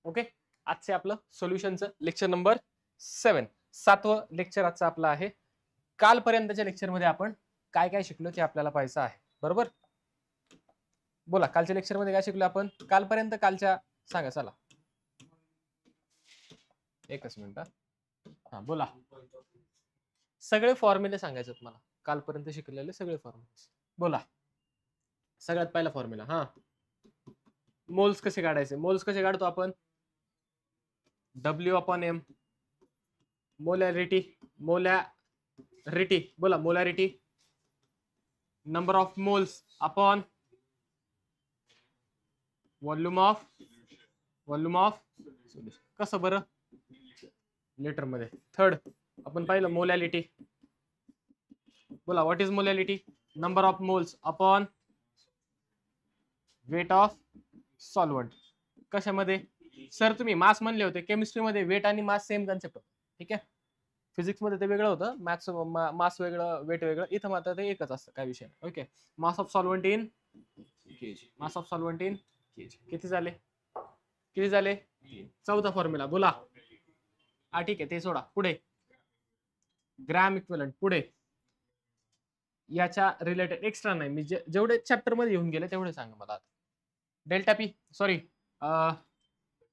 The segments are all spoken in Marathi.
ओके, आजचे आपलं सोल्युशनचं लेक्चर नंबर 7, 7वं लेक्चर आजचं आपलं आहे. कालपर्यंतच्या लेक्चरमध्ये आपण काय काय शिकलो ते आपल्याला पाहायचं आहे, बरोबर. बोला, कालच्या लेक्चरमध्ये काय शिकलो आपण कालपर्यंत? कालच्या सांगा, चला एकच मिनिट. हा बोला, सगळे फॉर्म्युले सांगायचे मला, कालपर्यंत शिकलेले सगळे फॉर्म्युले बोला. सगळ्यात पहिला फॉर्म्युला, हा मोल्स कसे काढायचे? मोल्स कसे काढतो आपण? W/M, मोलॅरिटी, मोलॅरिटी बोला, molarity number of moles upon volume of कसं बरं लिटर मध्ये. थर्ड आपण पाहिलं मोलॅलिटी, बोला what is molality? Number of moles upon weight of solvent. कशामध्ये सर? तुम्ही मास म्हणले होते, केमिस्ट्रीमध्ये वेट आणि मास सेम कन्सेप्ट, ठीक आहे. फिजिक्स मध्ये ते वेगळं होतं, मॅथ्स मास वेगळं वेट वेगळं, इथं मात्र ते एकच असतं, काय विषय नाही. Okay, mass of solvent in KG, mass of solvent in KG. किती झाले? चौथा फॉर्म्युला बोला. हा ठीक आहे, ते सोडा. पुढे ग्रॅम इक्विव्हॅलंट. पुढे याच्या रिलेटेड एक्स्ट्रा नाही, मी जेवढे चॅप्टर मध्ये येऊन गेले तेवढे सांगा मला आता. Delta P, sorry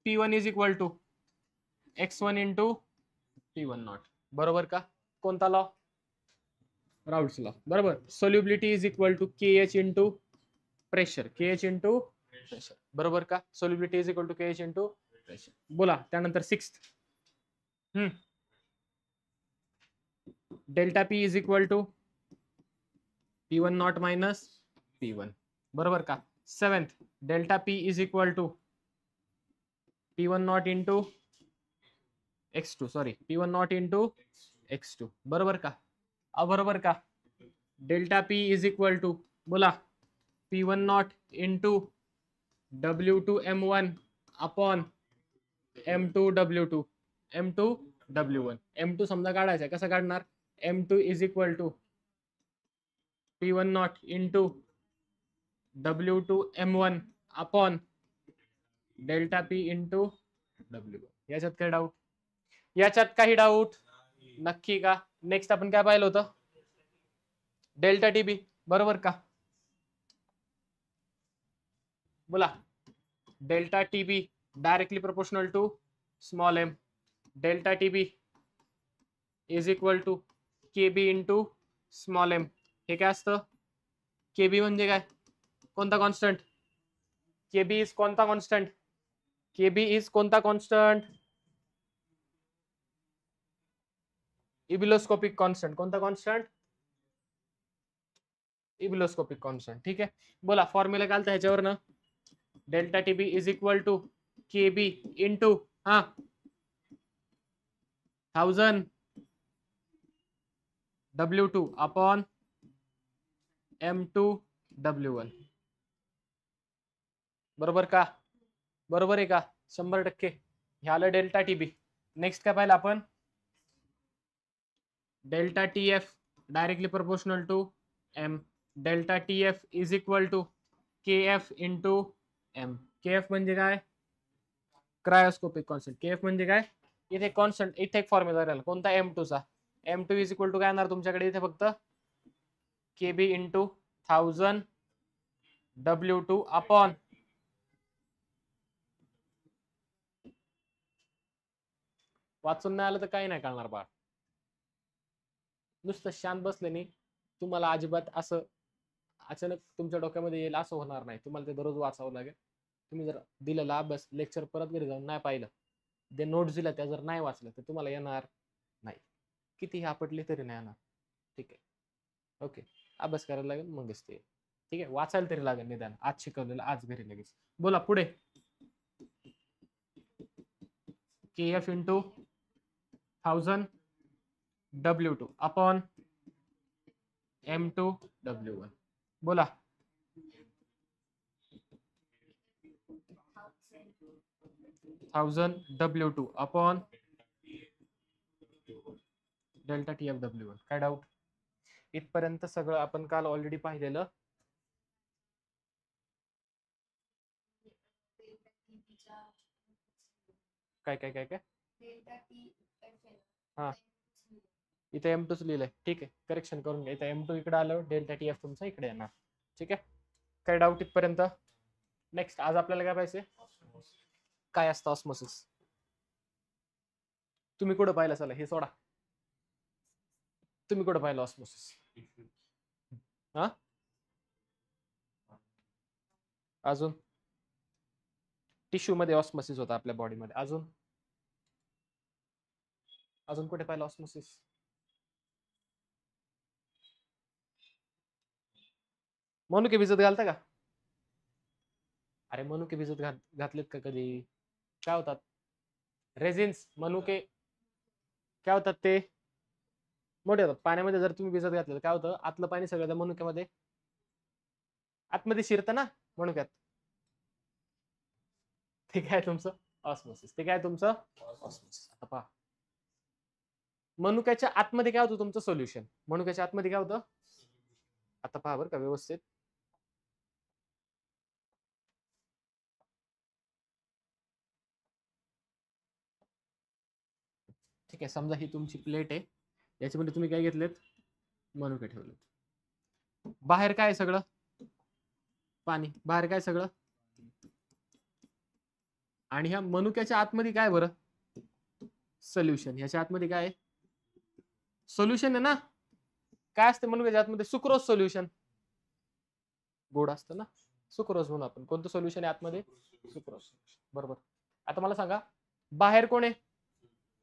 P1 is equal to x1 into P1 बरोबर का? कोणता लॉ? राउल्ट्स लॉ, बरोबर. Solubility is equal to KH into pressure, KH into pressure, बरोबर का? Solubility is equal to KH into pressure. बोला त्यानंतर sixth, delta P is equal to P1 minus P1, बरोबर का? Seventh, delta P is equal to P1 into x2, sorry P1 into x2, बरोबर का? बरोबर का? Delta P is equal to बोला P1 into W2M1 upon M2W2, M2W1. M2 समजा काढायचा, कसं काढणार? M2 is equal to P1 into W2M1 upon delta P into W1. याच्यात काय डाऊट? याच्यात काही डाऊट नक्की का? नेक्स्ट आपण काय पाहिलं होतं? डेल्टा टीबी, बरोबर का? बोला, delta TB directly proportional to small m. Delta TB is equal to KB into small m. हे काय असतं? केबी म्हणजे काय? कोणता कॉन्स्टंट? केबी इज कोणता कॉन्स्टंट? केबी इज कोणता कॉन्स्टंट? Ebullioscopic constant. कोणता कॉन्स्टंट? इबिलोस्कोपिक कॉन्स्टंट, ठीक आहे. बोला फॉर्म्युला काय ह्याच्यावरनं? Delta TB is equal to KB into 1000 W2 upon M2 W1, बरोबर का? बरोबर आहे का? 100%. हे आलं डेल्टा टीबी. नेक्स्ट काय पाहिलं आपण? Delta TF directly proportional to M. Delta TF is equal to KF into M. KF म्हणजे काय? Cryoscopic constant. KF म्हणजे काय? इथे कॉन्स्टंट, इथे एक फॉर्म्युला राहिला कोणता? M2 चा. M2 इज इक्वल टू काय येणार तुमच्याकडे इथे? फक्त KB इंटू 1000 W2 अपॉन वाचून नाही आलं तर काही नाही कळणार बा. नुसतं शांत बसले नाही, तुम्हाला अजिबात असं अचानक तुमच्या डोक्यामध्ये येईल असं होणार नाही. तुम्हाला ते दररोज वाचावं लागेल. तुम्ही जर दिलेला अभ्यास लेक्चर परत घरी जाऊन नाही पाहिलं, जे नोट्स दिल्या त्या जर नाही वाचलं तर तुम्हाला येणार नाही. कितीही आपटले तरी नाही येणार, ठीक आहे. ओके, अभ्यास करायला लागेल मगच ते, ठीक आहे. वाचायला तरी लागेल निदान, आज शिकवलेलं आज घरी लगेच. बोला पुढे. KF into 1000 W2 upon M2 W1, बोला. W2 upon delta TF W1. काय डाऊट? इथपर्यंत सगळं आपण काल ऑलरेडी पाहिलेलं. काय काय काय काय हा इथे M2 लिहिलंय, ठीक आहे, करेक्शन करून घ्या. इथे M2 इकडे आलं, डेल्टा TF तुमचा इकडे येणार. ठीक आहे, काय डाऊट इथपर्यंत? नेक्स्ट आज आपल्याला काय पाहिजे, काय असतं ऑस्मोसिस. तुम्ही कुठं पाहिलं, चला हे सोडा, तुम्ही कुठं पाहिलं ऑस्मोसिस? हा अजून टिश्यू मध्ये ऑस्मोसिस होता आपल्या बॉडीमध्ये, अजून अजून कुठे पाहिलं ऑस्मोसिस? मनुके भिजत घालता का? अरे मनुके भिजत घातलेत का कधी? काय होतात रेझिन्स, मनुके काय होतात, ते मोठे होतात पाण्यामध्ये. जर तुम्ही भिजत घातलं काय होतं, आतलं पाणी सगळं त्या मनुक्यामध्ये आतमध्ये शिरतं ना मनुक्यात. ते काय तुमचं ऑस्मोसिस, ते काय तुमचं ऑस्मोसिस. आता पहा, मनुक्याच्या आतमध्ये काय होतं तुमचं सोल्युशन, मनुक्याच्या आतमध्ये काय होतं, आता पहा बरं का व्यवस्थित. ठीक आहे, समजा ही तुमची प्लेट आहे, याच्यामध्ये तुम्ही काय घेतलेत, मनुके ठेवलेत. बाहेर काय सगळं पाणी, बाहेर काय सगळं, आणि ह्या मनुक्याच्या आतमध्ये काय बरं, सोल्युशन. ह्याच्या आतमध्ये काय सोल्युशन आहे ना, काय असतं मनुक्याच्या आतमध्ये, सुक्रोज सोल्युशन. गोड असतं ना, सुक्रोज म्हणून आपण, कोणतं सोल्युशन आहे आतमध्ये, सुक्रोज. बरोबर. आता मला सांगा, बाहेर कोण आहे,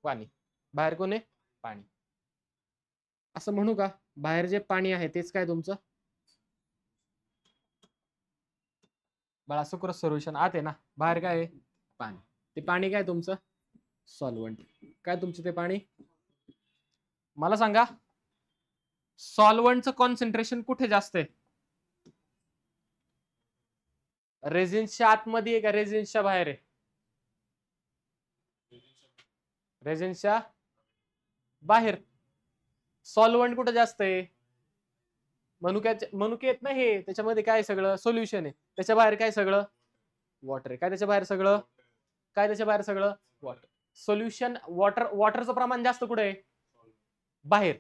पाणी. बाहेर कोण आहे, पाणी. असं म्हणू का, बाहेर जे पाणी आहे तेच काय तुमचं बाळा, सुक्रोज सोल्युशन आत आहे ना, बाहेर काय आहे, पाणी. ते पाणी काय तुमचं सॉल्व्हंट. काय तुमचं ते पाणी, मला सांगा सॉल्व्हंटचं कॉन्सन्ट्रेशन कुठे जास्त आहे, रेझिन्सच्या आतमध्ये आहे का रेझिन्सच्या बाहेर आहे? रेझिन्सच्या बाहेर. सॉल्व्हंट कुठे जास्त आहे, मनुके आहेत ना हे, त्याच्यामध्ये काय सगळं सोल्युशन आहे, त्याच्या बाहेर काय सगळं वॉटर आहे. काय त्याच्या बाहेर सगळं, काय त्याच्या बाहेर सगळं वॉटर. सोल्युशन वॉटरचं प्रमाण जास्त कुठे आहे, बाहेर.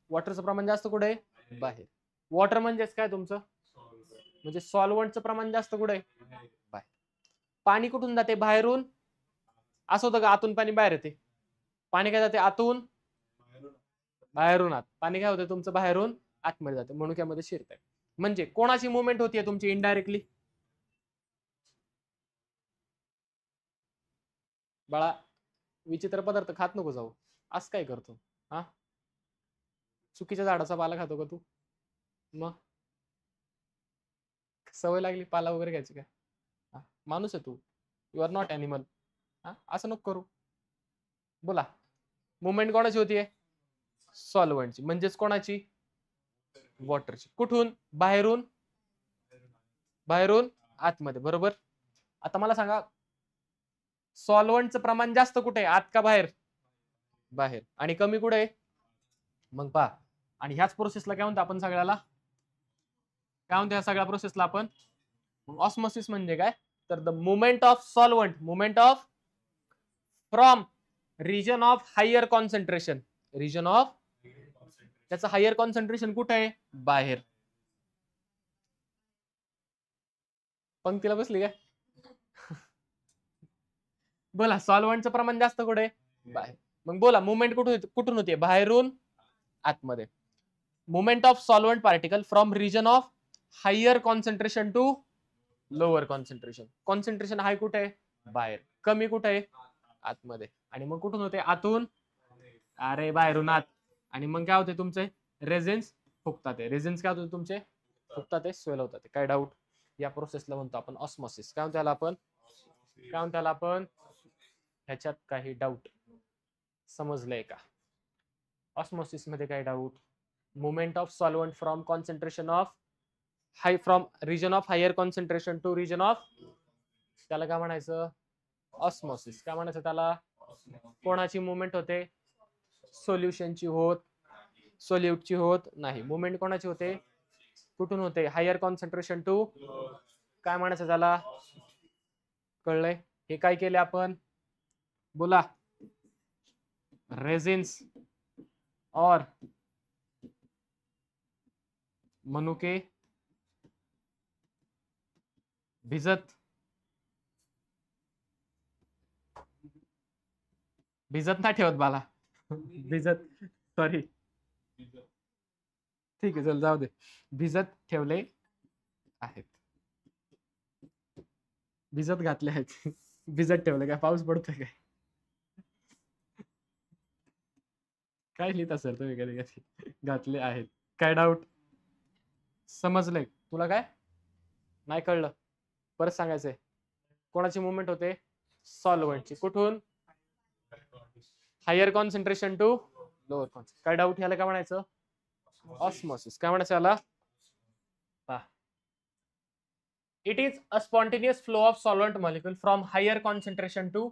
वॉटरचं प्रमाण जास्त कुठे आहे, बाहेर. वॉटर म्हणजेच काय तुमचं, म्हणजे सॉल्व्हंटचं प्रमाण जास्त कुठे आहे, बाहेर. पाणी कुठून जाते, बाहेरून. असं होतं का आतून पाणी बाहेर येते, पाणी काय जाते आतून बाहेरून आत, पाणी काय होतं तुमचं बाहेरून आतमध्ये जाते, मनुक्यामध्ये शिरतंय. म्हणजे कोणाची मुवमेंट होतीये तुमची इनडायरेक्टली, बाळा विचित्र पदार्थ खात नको जाऊ, असं काय करतो, हा चुकीच्या झाडाचा पाला खातो का तू, मग सवय लागली पाला वगैरे घ्यायची का, माणूस आहे तू, यू आर नॉट अॅनिमल. हा असं नको करू. बोला, मुवमेंट कोणाची होतीये, सॉल्व्हंटची, म्हणजेच कोणाची, वॉटरची. कुठून, बाहेरून, बाहेरून आतमध्ये. बरोबर. आता मला सांगा सॉल्व्हंटचं प्रमाण जास्त कुठे आहे, आत का बाहेर, बाहेर. आणि कमी कुठे आहे, मग पहा. आणि ह्याच प्रोसेसला काय म्हणतो आपण, सगळ्याला काय म्हणतो, ह्या सगळ्या प्रोसेसला आपण ऑस्मोसिस. म्हणजे काय, तर the movement of solvent, movement of from region of higher concentration, region of, त्याचं हायर कॉन्सन्ट्रेशन कुठे आहे, बाहेर. पंक्तीला बसली काय बोला, सॉल्व्हंटचं प्रमाण जास्त कुठे, बाहेर. मग बोला, मुवमेंट कुठून होते, बाहेरून आतमध्ये. Movement of solvent particle from region of higher concentration to lower concentration. Concentration high कुठे आहे, बाहेर. कमी कुठे आहे, आतमध्ये. आणि मग कुठून होते, आतून, अरे बाहेरून आत. आणि मग काय होते तुमचे रेझिन्स फुगतात, रेझिन्स काय होते तुमचे फुगतात, स्वेल होतात. काय डाऊट, या प्रोसेसला म्हणतो आपण ऑस्मोसिस. काय म्हणतो आपण, काय म्हणतो आपण, ह्याच्यात काही डाऊट समजलंय का, ऑस्मोसिस मध्ये काय doubt, movement of solvent from concentration of high, from region of higher concentration to region of, त्याला काय म्हणायचं, ऑस्मोसिस. काय म्हणायचं त्याला, कोणाची मुवमेंट होते, सोल्युशनची होत, सोल्यूटची होत नाही. मुवमेंट कोणाची होते, कुठून होते, हायर कॉन्सन्ट्रेशन टू, काय म्हणायचं त्याला, कळलंय. हे काय केले आपण, बोला. रेजिन्स और मनुके भिजत नाही ठेवत बाला. भिजत, सॉरी, ठीक आहे चल जाऊ दे. भिजत ठेवले आहेत. भिजत घातले आहेत. भिजत ठेवले. काय पाऊस पडतोय काय? काय लिहिता सर तुम्ही कधी कधी? घातले आहेत. काय डाऊट? समजलंय तुला? काय नाही कळलं? परत सांगायचंय. कोणाची मुवमेंट होते? सॉल्व्हंटची. कुठून? Higher concentration to lower concentration. काय डाऊट? याला काय म्हणायचं? ऑस्मोसिस. काय म्हणायचं याला? It is a spontaneous flow of solvent molecule from higher concentration to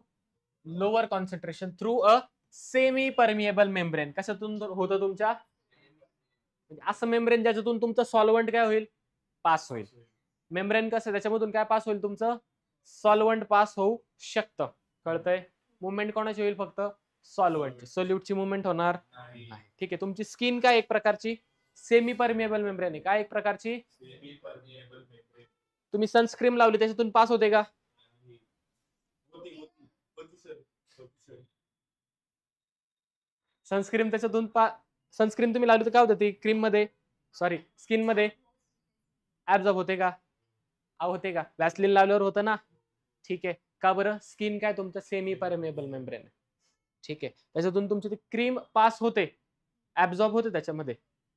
lower concentration through a semi permeable membrane. कशातून होतं तुमच्या? असं मेम्ब्रेन ज्याच्यातून तुमचं सॉल्व्हंट काय होईल? पास होईल. मेम्ब्रेन कसं? त्याच्यामधून काय पास होईल? तुमचं सॉल्व्हंट पास होऊ शकतं. कळतंय? मुवमेंट कोणाची होईल? फक्त सॉल्व्हंटची. सोल्यूटची मुवमेंट होणार नाही. ठीक आहे. तुमची स्किन काय एक प्रकारची सेमी परमिएबल मेम्ब्रेन आहे. काय एक प्रकारची? तुम्ही सनस्क्रीन लावली त्याच्यातून पास होते का? सनस्क्रीन त्याच्यातून सनस्क्रीन तुम्ही लावली तर काय होतं? ती क्रीम मध्ये, सॉरी स्किन मध्ये ऍब्झॉर्ब होते का? होते का? वॅसलिन लावल्यावर होतं ना? ठीक आहे. का बरं? स्किन काय तुमचं सेमी परमेबल मेम्ब्रेन आहे. ठीक आहे. त्याच्यातून तुमची ती क्रीम पास होते, ऍब्झॉर्ब होते त्याच्यामध्ये.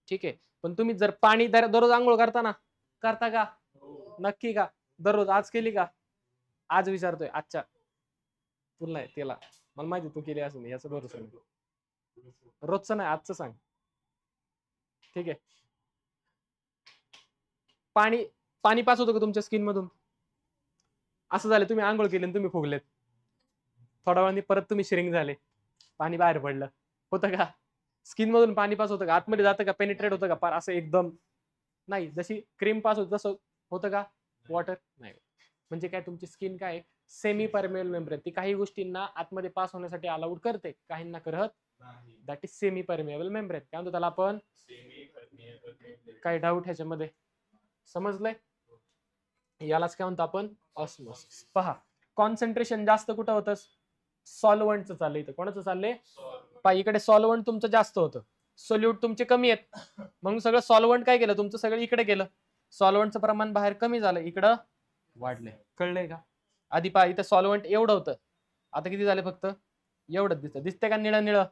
ठीक आहे. पण तुम्ही जर पाणी दररोज आंघोळ करता का? नक्की का? दररोज. आज केली का? आज विचारतोय. आजच्या तुला नाही, त्याला मला माहिती तू केली असून याचं भरोसा नाही. रोजचं नाही, आजचं सांग. ठीक आहे. पाणी पास होतं का तुमच्या स्किन मधून? असं झालं तुम्ही आंघोळ केली आणि तुम्ही फुगलेत, थोड्या वेळाने परत तुम्ही श्रिंक झाले, पाणी बाहेर पडलं, होतं का? स्किन मधून पाणी पास होतं का? आतमध्ये जातं का? पेनिट्रेट होतं का? पार असं एकदम नाही. जशी क्रीम पास होतं तसं होतं का? वॉटर नाही. म्हणजे काय? तुमची स्किन काय? Semi permeable membrane. ती काही गोष्टींना आतमध्ये पास होण्यासाठी अलाउड करते, काहींना करत. That is semi permeable membrane. काय म्हणतो त्याला आपण? काय डाऊट ह्याच्यामध्ये? समजलंय? यालाच काय म्हणतो आपण? ऑस्मोसिस. पहा, कॉन्सन्ट्रेशन जास्त कुठं होतं? सॉल्व्हंटचं चाललंय. इथं कोणाचं चाललंय? पहा, इकडे सॉल्व्हंट तुमचं जास्त होतं, सोल्यूट तुमचे कमी आहेत. मग सगळं सॉल्व्हंट काय केलं? तुमचं सगळं इकडे गेलं. सॉल्व्हंटचं प्रमाण बाहेर कमी झालं, इकडं वाढलंय. कळलंय का? आधी पहा, इथं सॉल्व्हंट एवढं होतं, आता किती झाले? फक्त एवढंच दिसतंय का? निळं निळं.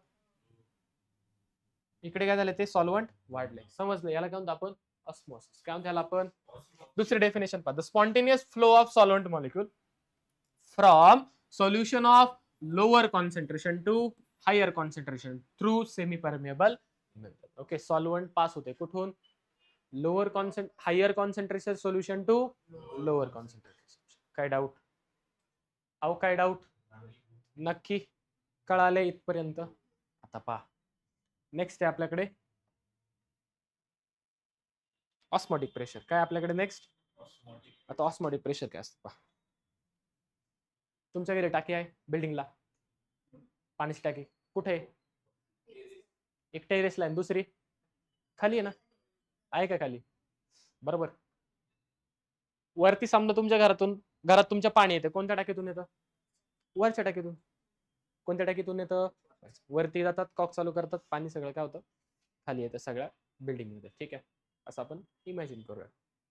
इकडे काय झालं? ते सॉल्व्हंट वाढलंय. समजलं? याला काय म्हणतो आपण? ऑस्मोसिस. काय म्हणतो याला आपण? दुसरी डेफिनेशन पहा. The spontaneous flow of solvent molecule from solution of lower concentration to higher concentration through semi permeable. Okay. Solvent pass होते कुठून? Lower higher concentration solution to lower concentration. काय डाऊट? काय डाऊट? नक्की कळाले इथपर्यंत? आता पहा, नेक्स्ट आहे आपल्याकडे ऑस्मोटिक प्रेशर. काय आपल्याकडे नेक्स्ट? आता ऑस्मोटिक प्रेशर काय असतं पहा. तुमच्या घरी टाकी आहे बिल्डिंगला, पाण्याची टाकी कुठे आहे? एक टेरेसला आहे, दुसरी खाली आहे ना? आहे का खाली? बरोबर. वरती समजा तुमच्या घरात तुमच्या पाणी येतं, कोणत्या टाकीतून येतं? वरच्या टाकीतून. कोणत्या टाकीतून येतं? वरती जातात, कॉक चालू करतात, पाणी सगळं काय होतं? खाली येतं सगळ्या बिल्डिंग मध्ये. ठीक आहे. असं आपण इमॅजिन करूया.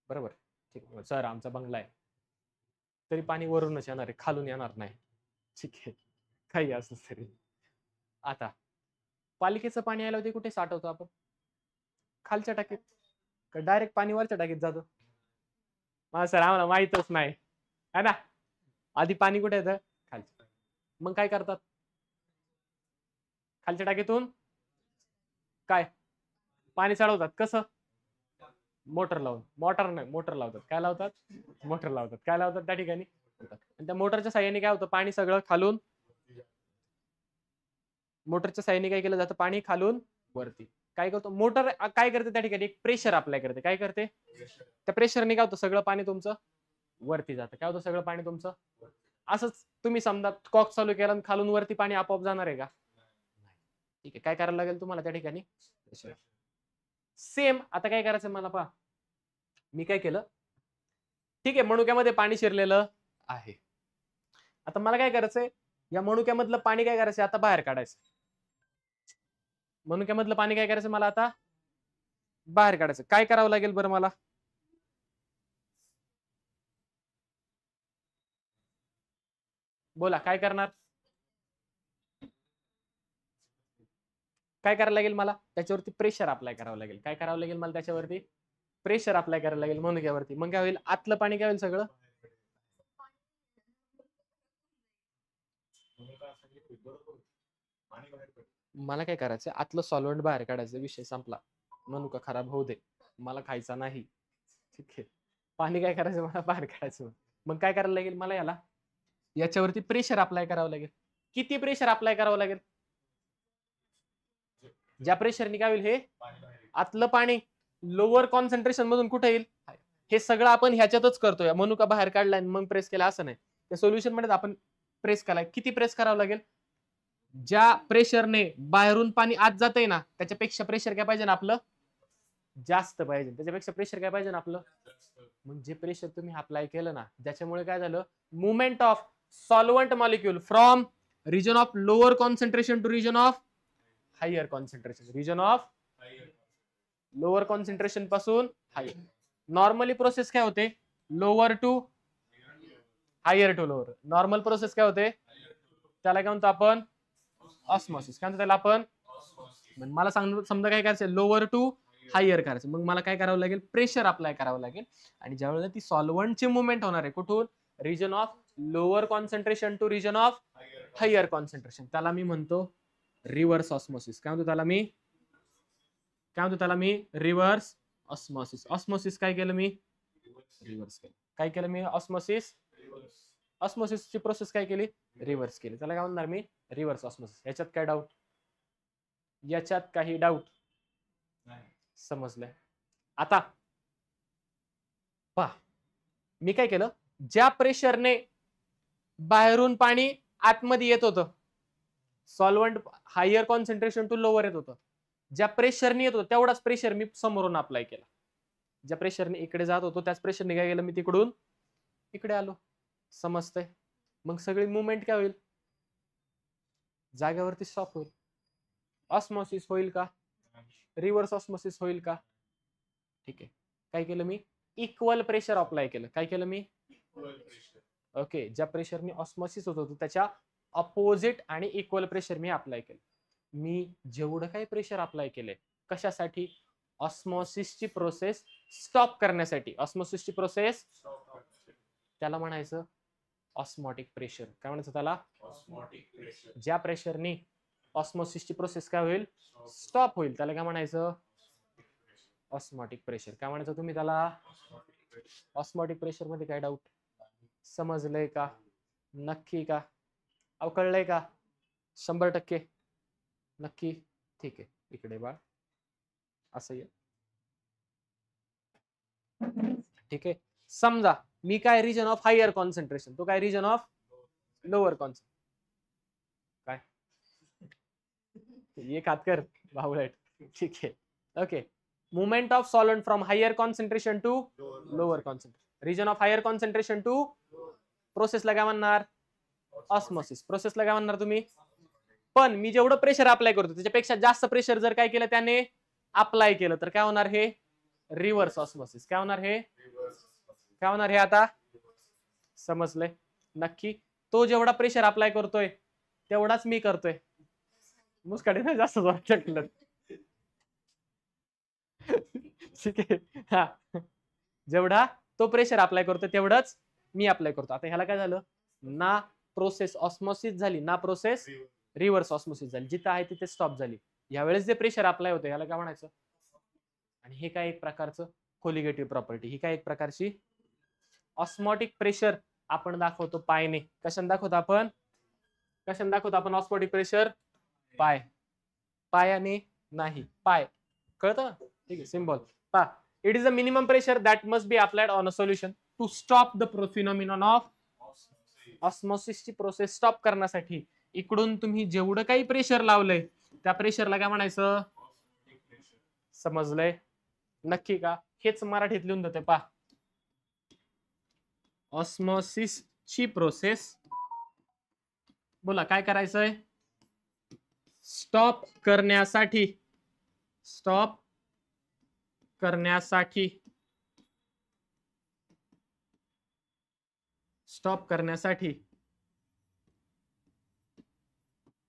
बरोबर. ठीक आहे. सर आमचा बंगला आहे, तरी पाणी वरूनच येणार आहे, खालून येणार नाही. ठीक आहे, काही असं तरी. आता पालिकेचं पाणी आलं होते, कुठे साठवतो आपण? खालच्या टाकीत. डायरेक्ट पाणी वरच्या टाकीत जातो? सर आम्हाला माहितच नाही, है ना? आधी पाणी कुठे येतं? खालच्या. मग काय करतात? खालच्या टाकीतून काय पाणी चढवतात? कसं? मोटर लावून. मोटर लावतात. काय लावतात? मोटर लावतात. काय लावतात त्या ठिकाणी? आणि त्या मोटरच्या साह्याने काय होतं? पाणी सगळं खालून, मोटरच्या साह्याने काय केलं जातं? पाणी खालून वरती. काय करतो मोटर? काय करते त्या ठिकाणी? एक प्रेशर अप्लाय करते. काय करते? त्या प्रेशरने काय होतं? सगळं पाणी तुमचं वरती जातं. काय होतं? सगळं पाणी तुमचं. असंच तुम्ही समजा कॉक चालू केला आणि खालून वरती पाणी आपोआप जाणार आहे का? ठीक आहे, काय करायला लागेल तुम्हाला त्या ठिकाणी? सेम आता काय करायचं मला पहा, मी काय केलं, ठीक आहे मणुक्यामध्ये पाणी शिरलेलं आहे. आता मला काय करायचंय, या मणुक्यामधलं पाणी काय करायचं आता बाहेर काढायचं. मणुक्यामधलं पाणी काय करायचं मला आता बाहेर काढायचं. काय करावं लागेल बरं मला? बोला काय करणार? काय करायला लागेल मला? त्याच्यावरती प्रेशर अप्लाय करावं लागेल. काय करावं लागेल मला त्याच्यावरती? प्रेशर अप्लाय करायला लागेल मणुक्यावरती. मग काय होईल? आतलं पाणी काय होईल सगळं? मला काय करायचं, आतलं सॉल्व्हंट बाहेर काढायचं, विषय संपला. मनुका खराब होऊ दे, मला खायचा नाही. ठीक आहे, पाणी काय करायचं मला बाहेर काढायचं. मग काय करायला लागेल मला? याच्यावरती प्रेशर अप्लाय करावं लागेल. किती प्रेशर अप्लाय करावं लागेल? ज्या प्रेशरने काय होईल, हे आतलं पाणी लोअर कॉन्सन्ट्रेशन मधून कुठे येईल? हे सगळं आपण ह्याच्यातच करतोय. मनुका बाहेर काढलाय मग प्रेस केला असं नाही. त्या सोल्युशन मध्ये आपण प्रेस केलाय. किती प्रेस करावं लागेल? ज्या प्रेशरने बाहेरून पाणी आत जातंय ना, त्याच्यापेक्षा प्रेशर काय पाहिजे ना आपलं? जास्त पाहिजे. त्याच्यापेक्षा प्रेशर काय पाहिजे ना आपलं? मग जे प्रेशर तुम्ही अप्लाय केलं ना, ज्याच्यामुळे काय झालं, movement of solvent molecule from region of lower concentration to region of higher concentration. Region of lower concentration पासून हायर. नॉर्मली प्रोसेस काय होते? Lower to higher to lower. Normal process काय होते? त्याला काय म्हणतो आपण? ऑस्मॉसिस. काय म्हणतो त्याला आपण? मला समजा काय करायचं, लोअर टू हायर करायचं. मग मला काय करावं लागेल? प्रेशर अप्लाय करावं लागेल. आणि ज्यावेळेला ती सॉल्व्हंटची मुवमेंट होणार आहे, कुठून? Region of lower concentration to region of higher concentration, त्याला मी म्हणतो रिव्हर्स ऑस्मोसिस. काय म्हणतो त्याला मी? Reverse osmosis. ऑस्मोसिस काय केलं मी? रिव्हर्स केलं. काय केलं मी? ऑस्मोसिसची प्रोसेस काय केली? रिव्हर्स केली. त्याला काय म्हणणार मी? Reverse osmosis. याच्यात काय डाऊट? याच्यात काही डाऊट? समजलंय. आता पहा, मी काय केलं, ज्या प्रेशरने बाहेरून पाणी आतमध्ये येत होतं, solvent higher concentration to lower येत होतं, ज्या प्रेशरने येत होतं तेवढाच प्रेशर मी समोरून अप्लाय केला. ज्या प्रेशरने इकडे जात होतो त्याच प्रेशरने काय केलं, मी तिकडून इकडे आलो. समजतंय? मग सगळी मुवमेंट काय होईल? जागेवरती स्टॉप होईल. ऑस्मोसिस होईल का? रिव्हर्स ऑस्मोसिस होईल का? ठीक आहे. काय केलं मी? इक्वल प्रेशर अप्लाय केलं. काय केलं मी? ओके, ज्या प्रेशरने ऑस्मोसिस होत होतं त्याच्या अपोजिट आणि इक्वल प्रेशर मी अप्लाय केलं. मी जेवढं काही प्रेशर अप्लाय केलंय, कशासाठी? ऑस्मोसिसची प्रोसेस स्टॉप करण्यासाठी. ऑस्मोसिसची प्रोसेस त्याला म्हणायचं ऑस्मोटिक प्रेशर. काय म्हणायचं त्याला? ज्या प्रेशरने ऑस्मोसिसची प्रोसेस काय होईल? स्टॉप होईल, त्याला काय म्हणायचं? Osmotic pressure. काय म्हणायचं तुम्ही त्याला? ऑस्मोटिक प्रेशर मध्ये काय डाऊट? समजलंय का? नक्की का? कळलंय का? 100% नक्की? ठीक आहे, इकडे बा असं ये. ठीक आहे, समजा मी काय रिजन ऑफ हायर कॉन्सन्ट्रेशन, तो काय रिजन ऑफ लोअर कॉन्सन्ट्रेशन. काय एक हात कर भावलेट. ठीक आहे, okay. Movement of solvent from higher concentration to lower concentration. Region of higher concentration to process ला काय म्हणणार? ऑस्मोसिस. प्रोसेसला काय म्हणणार तुम्ही? पण मी जेवढं प्रेशर अप्लाय करतो त्याच्यापेक्षा जास्त प्रेशर जर काय केलं त्याने अप्लाय केलं तर काय होणार? हे रिव्हर्स ऑस्मोसिस. काय होणार? हे काय होणार? हे आता समजलंय नक्की? तो जेवढा प्रेशर अप्लाय करतोय तेवढाच मी करतोय. मुस्काडी नाही जास्त जोरात. ठीक आहे, हा, जेवढा तो प्रेशर अप्लाय करतो तेवढंच मी अप्लाय करतो. आता ह्याला काय झालं? ना प्रोसेस ऑस्मोसिस झाली, ना प्रोसेस रिव्हर्स ऑस्मोसिस झाली. जिथं आहे तिथे स्टॉप झाली. यावेळेस जे प्रेशर अप्लाय होतं ह्याला काय म्हणायचं? आणि हे काय एक प्रकारचं कोलिगेटिव्ह प्रॉपर्टी. ही काय एक प्रकारची ऑस्मोटिक प्रेशर आपण दाखवतो पायने. कशाने दाखवतो आपण? ऑस्मोटिक प्रेशर पायाने नाही, पाय. कळतं? ठीक आहे, सिम्बॉल पहा. It is the minimum pressure that must be applied on a solution to stop the phenomenon of ऑस्मोसिसची प्रोसेस स्टॉप करण्यासाठी इकडून तुम्ही जेवढं काही प्रेशर लावलंय त्या प्रेशरला काय म्हणायचं? समजलंय नक्की का? हेच मराठीत लिहून देते पा. ऑस्मोसिसची प्रोसेस बोला काय करायचंय? स्टॉप करण्यासाठी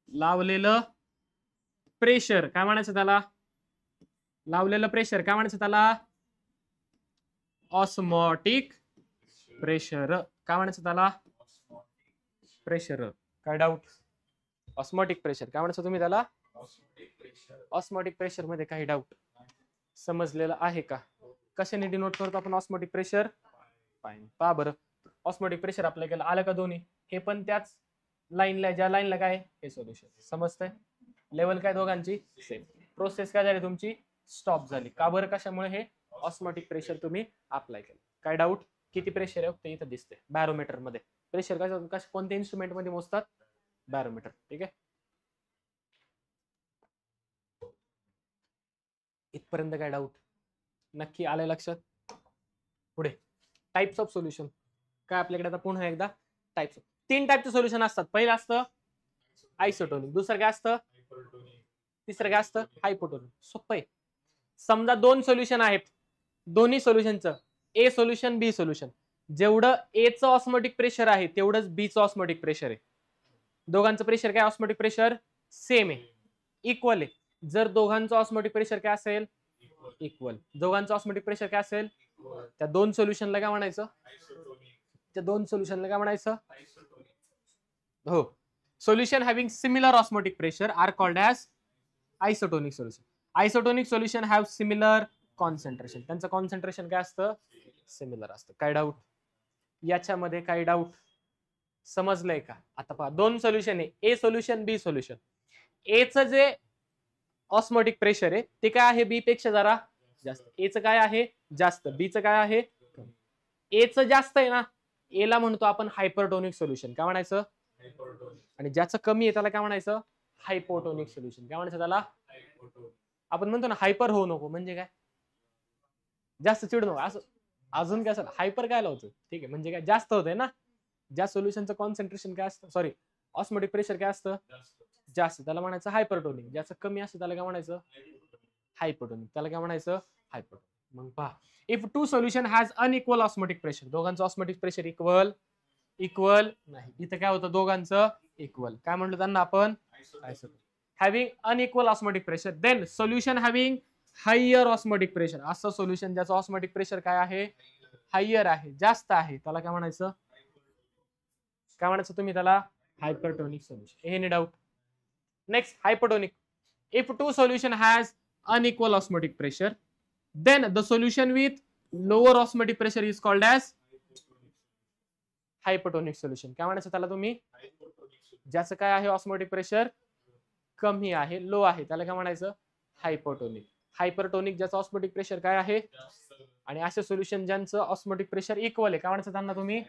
लावलेलं प्रेशर काय म्हणायचं त्याला? लावलेलं प्रेशर काय म्हणायचं त्याला? Osmotic pressure. काय म्हणायचं त्याला? प्रेशर. काय डाऊट? ऑस्मोटिक प्रेशर काय म्हणायचं तुम्ही त्याला? ऑस्मोटिक प्रेशर मध्ये काही डाऊट? समजलेलं आहे का? कशाने डिनोट करतो आपण ऑस्मोटिक प्रेशर? फाईन. पहा बरं, ऑस्मोटिक प्रेशर आपल्याला आलं का दोन्ही? हे पण त्याच लाईनला, ज्या लाईनला काय हे सोल्युशन. समजतंय? लेवल काय दोघांची सेम. प्रोसेस काय झाली तुमची? स्टॉप झाली. का बरं? कशामुळे? हे ऑस्मोटिक प्रेशर तुम्ही अप्लाय केलं. काय डाऊट? किती प्रेशर आहे ते इथं दिसते बॅरोमीटर मध्ये. प्रेशर काय कोणत्या इन्स्ट्रुमेंट मध्ये मोजतात? बॅरोमीटर. ठीक आहे, इथपर्यंत काय डाऊट? नक्की आलंय लक्षात? पुढे टाइप्स ऑफ सोल्युशन काय आपल्याकडे? आता पुन्हा एकदा टाइप्स. 3 टाइपचे सोल्युशन असतात. पहिलं असतं आयसोटोनिक, दुसरं काय असतं? तिसरं काय असतं? हायपोटोनिक. सोपं आहे. समजा 2 सोल्युशन आहेत, दोन्ही सोल्युशनचं ए सोल्युशन बी सोल्युशन, जेवढं ए चं ऑस्मोटिक प्रेशर आहे तेवढंच बी चं ऑस्मोटिक प्रेशर आहे. दोघांचं प्रेशर काय? ऑस्मोटिक प्रेशर सेम आहे, इक्वल आहे. जर दोघांचं ऑस्मोटिक प्रेशर काय असेल? इक्वल. दोघांचं ऑस्मोटिक प्रेशर काय असेल? त्या 2 सोल्युशनला काय म्हणायचं? त्या 2 सोल्युशनला काय म्हणायचं? हो. Solution having similar osmotic pressure are called as isotonic solution. Isotonic solution have similar concentration. त्यांचं कॉन्सन्ट्रेशन काय असतं? सिमिलर असतं. काय डाऊट? याच्यामध्ये काही डाऊट? समजलंय का? आता पहा, 2 सोल्युशन आहे, ए सोल्युशन बी सोल्युशन. ए चं जे ऑस्मोटिक प्रेशर आहे ते काय आहे? बी पेक्षा जरा जास्त. ए चं काय आहे? जास्त. बी चं काय आहे? ए चं जास्त आहे ना, ए ला म्हणतो आपण हायपरटोनिक सोल्युशन. काय म्हणायचं? आणि ज्याचं कमी आहे त्याला काय म्हणायचं? Hypotonic solution. काय म्हणायचं त्याला? आपण म्हणतो ना हायपर होऊ नको, म्हणजे काय? जास्त चिडू नको असं. अजून काय? हायपर काय लावतो? ठीक आहे, म्हणजे काय? जास्त होतंय ना. ज्या सोल्युशनचं कॉन्सन्ट्रेशन काय असतं, सॉरी ऑस्मोटिक प्रेशर काय असतं? जास्त. त्याला म्हणायचं हायपरटोनिक. ज्याचं कमी असतं त्याला काय म्हणायचं? हायपोटोनिक. त्याला काय म्हणायचं? हायपोटोनिक. मग पहा, if 2 solution has unequal osmotic pressure, दोघांचं ऑस्मोटिक प्रेशर इक्वल नाही. इथं काय होतं? दोघांचं इक्वल. काय म्हणलं त्यांना आपण? Isotonic. Having unequal osmotic pressure, then solution having higher osmotic pressure. असं सोल्युशन ज्याचं ऑस्मोटिक प्रेशर काय आहे? हायर आहे, जास्त आहे, त्याला काय म्हणायचं? काय म्हणायचं तुम्ही त्याला? Hypertonic solution. Any doubt? Next hypotonic. If 2 solution has unequal osmotic pressure, then the solution with lower osmotic pressure is called as hypotonic solution. काय म्हणायचं त्याला तुम्ही? ज्याचं काय आहे? ऑस्मोटिक प्रेशर कमी आहे, लो आहे, त्याला काय म्हणायचं? हायपोटोनिक. हायपरटोनिक ज्याचं ऑस्मोटिक प्रेशर काय आहे? आणि असे सोल्युशन ज्यांचं ऑस्मोटिक प्रेशर इक्वल आहे, काय म्हणायचं त्यांना तुम्ही?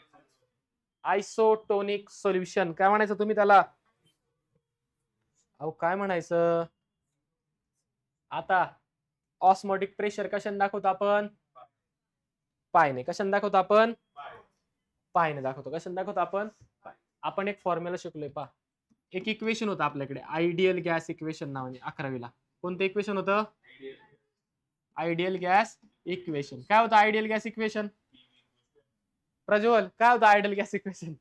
Isotonic solution. काय म्हणायचं तुम्ही त्याला? अहो काय म्हणायचं? आता ऑस्मोटिक प्रेशर कशाने दाखवतो आपण? पायने. कशाने दाखवतो आपण? पायने दाखवतो. कशाने दाखवतो आपण? आपण एक फॉर्म्युला शिकलोय पहा. एक इक्वेशन होतं आपल्याकडे आयडियल गॅस इक्वेशन नावाने 11वीला. कोणतं इक्वेशन होतं? Ideal gas equation. काय होतं आयडियल गॅस इक्वेशन? प्रज्वल काय होतं आयडियल गॅस इक्वेशन?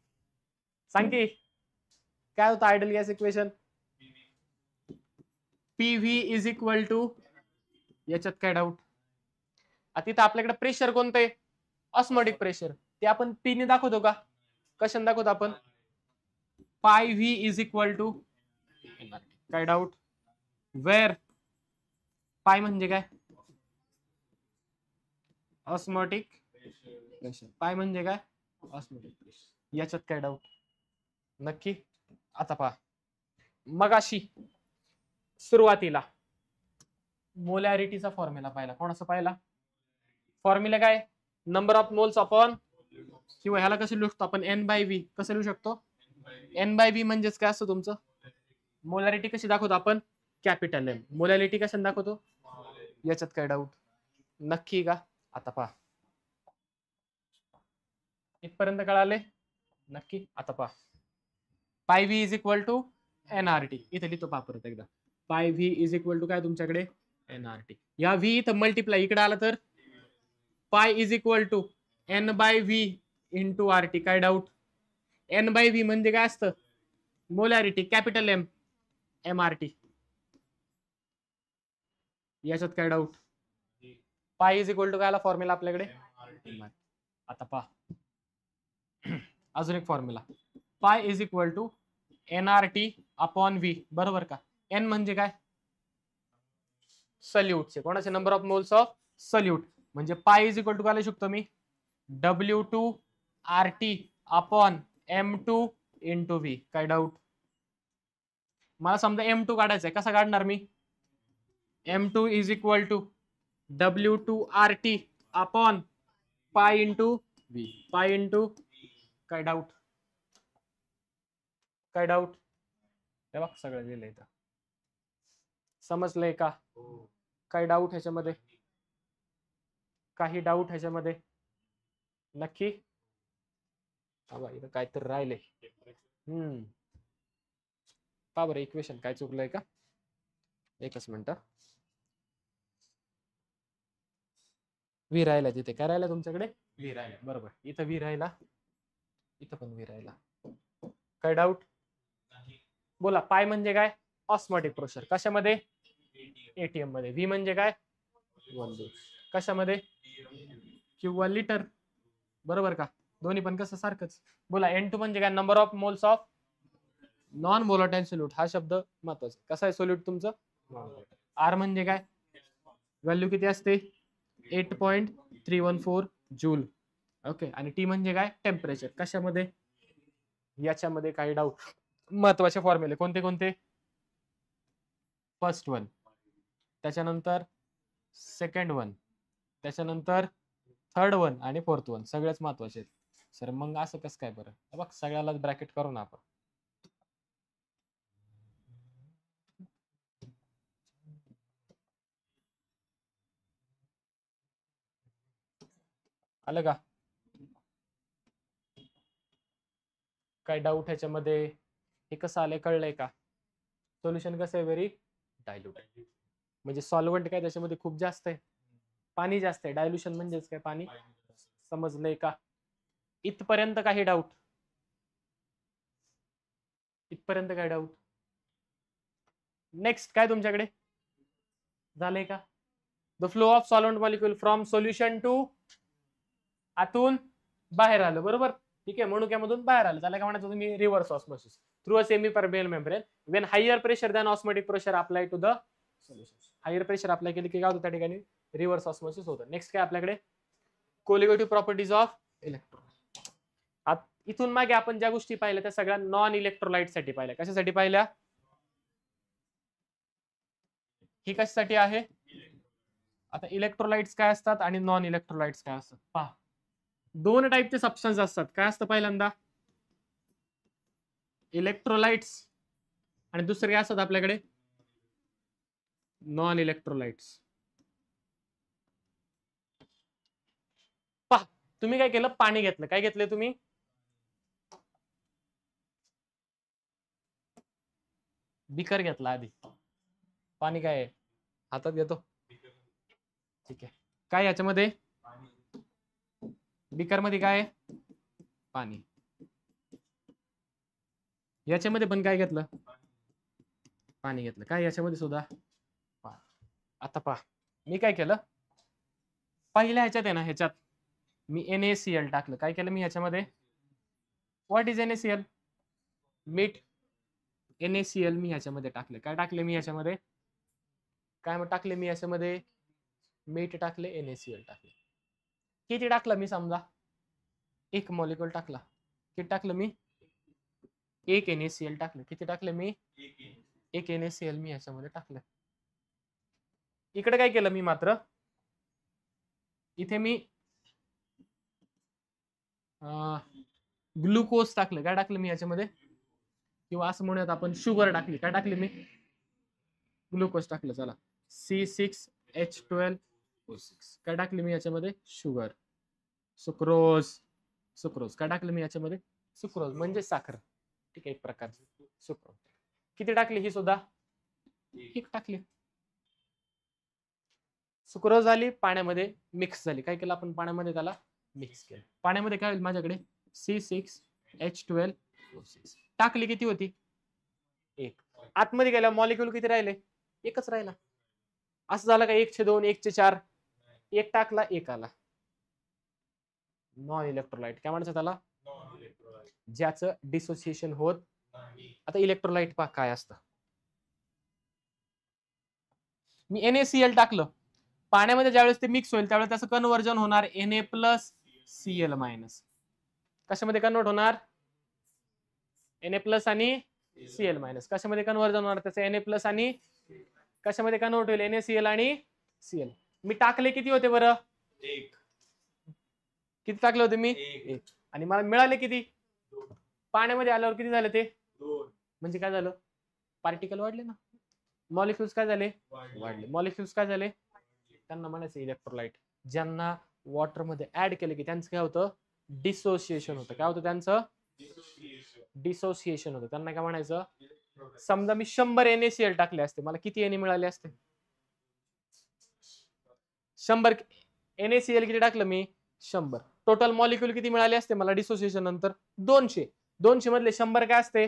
सांग की काय होतं ideal gas equation? PV is equal to, याच्यात काय डाऊट? तिथं आपल्याकडे प्रेशर कोणतं आहे? Osmotic pressure. ते आपण पी ने दाखवतो का? कशाने दाखवतो आपण? पाय व्ही इज इक्वल टू, काय डाऊट? वेर पाय म्हणजे काय? Osmotic pressure. पाय म्हणजे काय? Osmotic pressure. याच्यात काय डाऊट? नक्की? आता पहा, मगाशी सुरुवातीला मोलॅरिटीचा फॉर्म्युला पाहिला. कोणाचा पाहिला? फॉर्म्युला काय? नंबर ऑफ मोल्स अपॉन किंवा ह्याला कसं लिहू शकतो आपण N/V कसं लिहू शकतो N/V म्हणजेच काय असतं तुमचं मोलॅरिटी कशी दाखवतो आपण कॅपिटल M मोलॅरिटी कशाने दाखवतो याच्यात काय डाऊट नक्की का आता पहा इथपर्यंत कळाले नक्की आता पहा pi V is equal to NRT इथे लिहितो पहा परत एकदा पाय V इज इक्वल टू काय तुमच्याकडे NRT या V इथं मल्टिप्लाय इकडे आला तर pi is equal to N/V into RT काय डाऊट N/V म्हणजे काय असतं मोलॅरिटी कॅपिटल M MRT याच्यात काय doubt pi is equal to काय फॉर्म्युला आपल्याकडे आता पहा अजून एक formula pi is equal to NRT upon V बरोबर का N म्हणजे काय सल्यूटचे कोणाचे number of moles of solute म्हणजे पाय इज इक्वल टू काय लिहू शकतो मी W2 RT upon M2 into V काय डाऊट मला समजा M2 काढायचा आहे कसा काढणार मी M2 is equal to W2 RT upon pi into V pi into काय डाऊट काय डाऊट हे बघ सगळं लिहिलंय इथं समजलंय का काय डाऊट ह्याच्यामध्ये काही डाऊट ह्याच्यामध्ये नक्की इथं काहीतरी राहिले पहा बरं इक्वेशन काय चुकलंय का एकच मिनिट V राहिला तिथे काय राहिला तुमच्याकडे V राहिला बरोबर इथं V राहिला इथं पण V राहिला काय डाऊट बोला पाय म्हणजे काय ऑस्मोटिक प्रेशर कशामध्ये ATM मध्ये V म्हणजे काय कशामध्ये किंवा लिटर बरोबर का दोन्ही पण कसं सारखंच बोला N2 म्हणजे काय number of moles of non volatile solute हा शब्द महत्वाचा कसा आहे सोल्यूट तुमचं R म्हणजे काय व्हॅल्यू किती असते 8.314 जूल ओके आणि T म्हणजे काय टेम्परेचर कशामध्ये याच्यामध्ये काही डाऊट महत्वाचे फॉर्म्युले कोणते कोणते फर्स्ट वन त्याच्यानंतर सेकंड वन त्याच्यानंतर थर्ड वन आणि फोर्थ वन सगळेच महत्वाचे आहेत सर मग असं कसं काय बरं बघ सगळ्यालाच ब्रॅकेट करू ना आपण आलं का काय डाऊट ह्याच्यामध्ये हे कसं आलंय कळलंय का सोल्युशन कसं आहे व्हेरी डायल्यूट म्हणजे सॉल्व्हंट काय त्याच्यामध्ये खूप जास्त आहे पाणी जास्त आहे डायल्युशन म्हणजेच काय पाणी समजलंय का इथपर्यंत काही डाऊट इथपर्यंत काय डाऊट नेक्स्ट काय तुमच्याकडे झालंय का the flow of solvent molecule from solution to आतून बाहेर आलं बरोबर ठीक आहे मनुक्यामधून बाहेर आलं त्याला काय म्हणायचं तुम्ही reverse osmosis through a semi permeable membrane when higher pressure than osmotic pressure apply to the solution higher pressure apply केले की काय होतं त्या ठिकाणी रिव्हर्स ऑस्मोसिस होतं नेक्स्ट काय आपल्याकडे कोलिगेटिव्ह प्रॉपर्टीज ऑफ इलेक्ट्रॉन इथून मागे आपण ज्या गोष्टी पाहिल्या त्या सगळ्या नॉन इलेक्ट्रोलाइट साठी पाहिल्या कशासाठी पाहिल्या ही कशासाठी आहे आता इलेक्ट्रोलाइट्स काय असतात आणि नॉन इलेक्ट्रोलाइट्स काय असतात पहा दोन टाईपचे सबस्टन्स असतात काय असतं पहिल्यांदा इलेक्ट्रोलाइट्स आणि दुसरे काय असतात आपल्याकडे नॉन इलेक्ट्रोलाइट्स पहा तुम्ही काय केलं पाणी घेतलं काय घेतलं तुम्ही बिकर घेतला आधी पाणी काय आहे हातात घेतो ठीक आहे काय याच्यामध्ये बिकर मध्ये काय पाणी याच्यामध्ये पण काय घेतलं पाणी घेतलं काय याच्यामध्ये सुद्धा आता पहा मी काय केलं पहिल्या ह्याच्यात आहे ना ह्याच्यात मी NaCl टाकलं काय केलं मी ह्याच्यामध्ये व्हॉट इज NaCl मीठ NaCl मी ह्याच्यामध्ये टाकले काय टाकले मी ह्याच्यामध्ये काय टाकले मी याच्यामध्ये मीठ टाकले NaCl टाकले किती टाकलं मी समजा एक मॉलिक्युल टाकला किती टाकलं मी एक NaCl टाकलं किती टाकले मी एक NaCl मी ह्याच्यामध्ये टाकलं इकडे काय केलं मी मात्र इथे मी ग्लुकोज टाकलं, काय टाकलं मी याच्यामध्ये, किंवा असं म्हणूयात आपण शुगर टाकली, काय टाकली मी, ग्लुकोज टाकलं. चला C6H12O6 काय टाकली मी याच्यामध्ये, शुगर. सुक्रोज, सुक्रोज काय टाकलं मी याच्यामध्ये, सुक्रोज म्हणजे साखर. ठीक आहे, एक प्रकारची सुक्रोज. किती टाकली ही सुद्धा, एक टाकली. सुक्रोज झाली, पाण्यामध्ये मिक्स झाली. काय केलं आपण, पाण्यामध्ये त्याला मिक्स केलं. पाण्यामध्ये काय होईल माझ्याकडे, C6H12O6 टाकली, किती होती, एक. आतमध्ये गेला मॉलिक्यूल किती राहिले, एकच राहिला. असं झालं का 1/2 1/4, एक टाकला एक आला. नॉन इलेक्ट्रोलाइट काय म्हणायचं त्याला, ज्याचं डिसोसिएशन होत. आता इलेक्ट्रोलाइट पहा काय असतं. मी NaCl टाकलं, पाण्यामध्ये ज्यावेळेस ते मिक्स होईल त्यावेळेस त्याचं कन्व्हर्जन होणार Na+Cl-. कशामध्ये कन्वर्ट होणार, Na+ आणि Cl-. कशामध्ये कन्व्हर्जन होणार त्याचं, Na+ आणि कशामध्ये कन्वर्ट होईल, NaCl आणि Cl. मी टाकले किती होते बरं, एक. किती टाकले होते मी, एक. आणि मला मिळाले किती, पाण्यामध्ये आल्यावर किती झाले ते, 2. म्हणजे काय झालं, पार्टिकल वाढले ना, मॉलिक्युल्स काय झाले, वाढले. मॉलिक्युल्स काय झाले, त्यांना म्हणायचं इलेक्ट्रोलाइट. ज्यांना वॉटर मध्ये ऍड केले की त्यांचं काय होतं, डिसोसिएशन होतं. काय होतं त्यांचं, डिसोसिएशन होतं. त्यांना काय म्हणायचं, समजा मी 100 NaCl टाकले असते, मला किती Na मिळाले असते, 100 NaCl किती टाकलं मी, 100. टोटल मॉलिक्यूल किती मिळाले असते मला डिसोसिएशन नंतर, 200. 200 मधले 100 काय असते,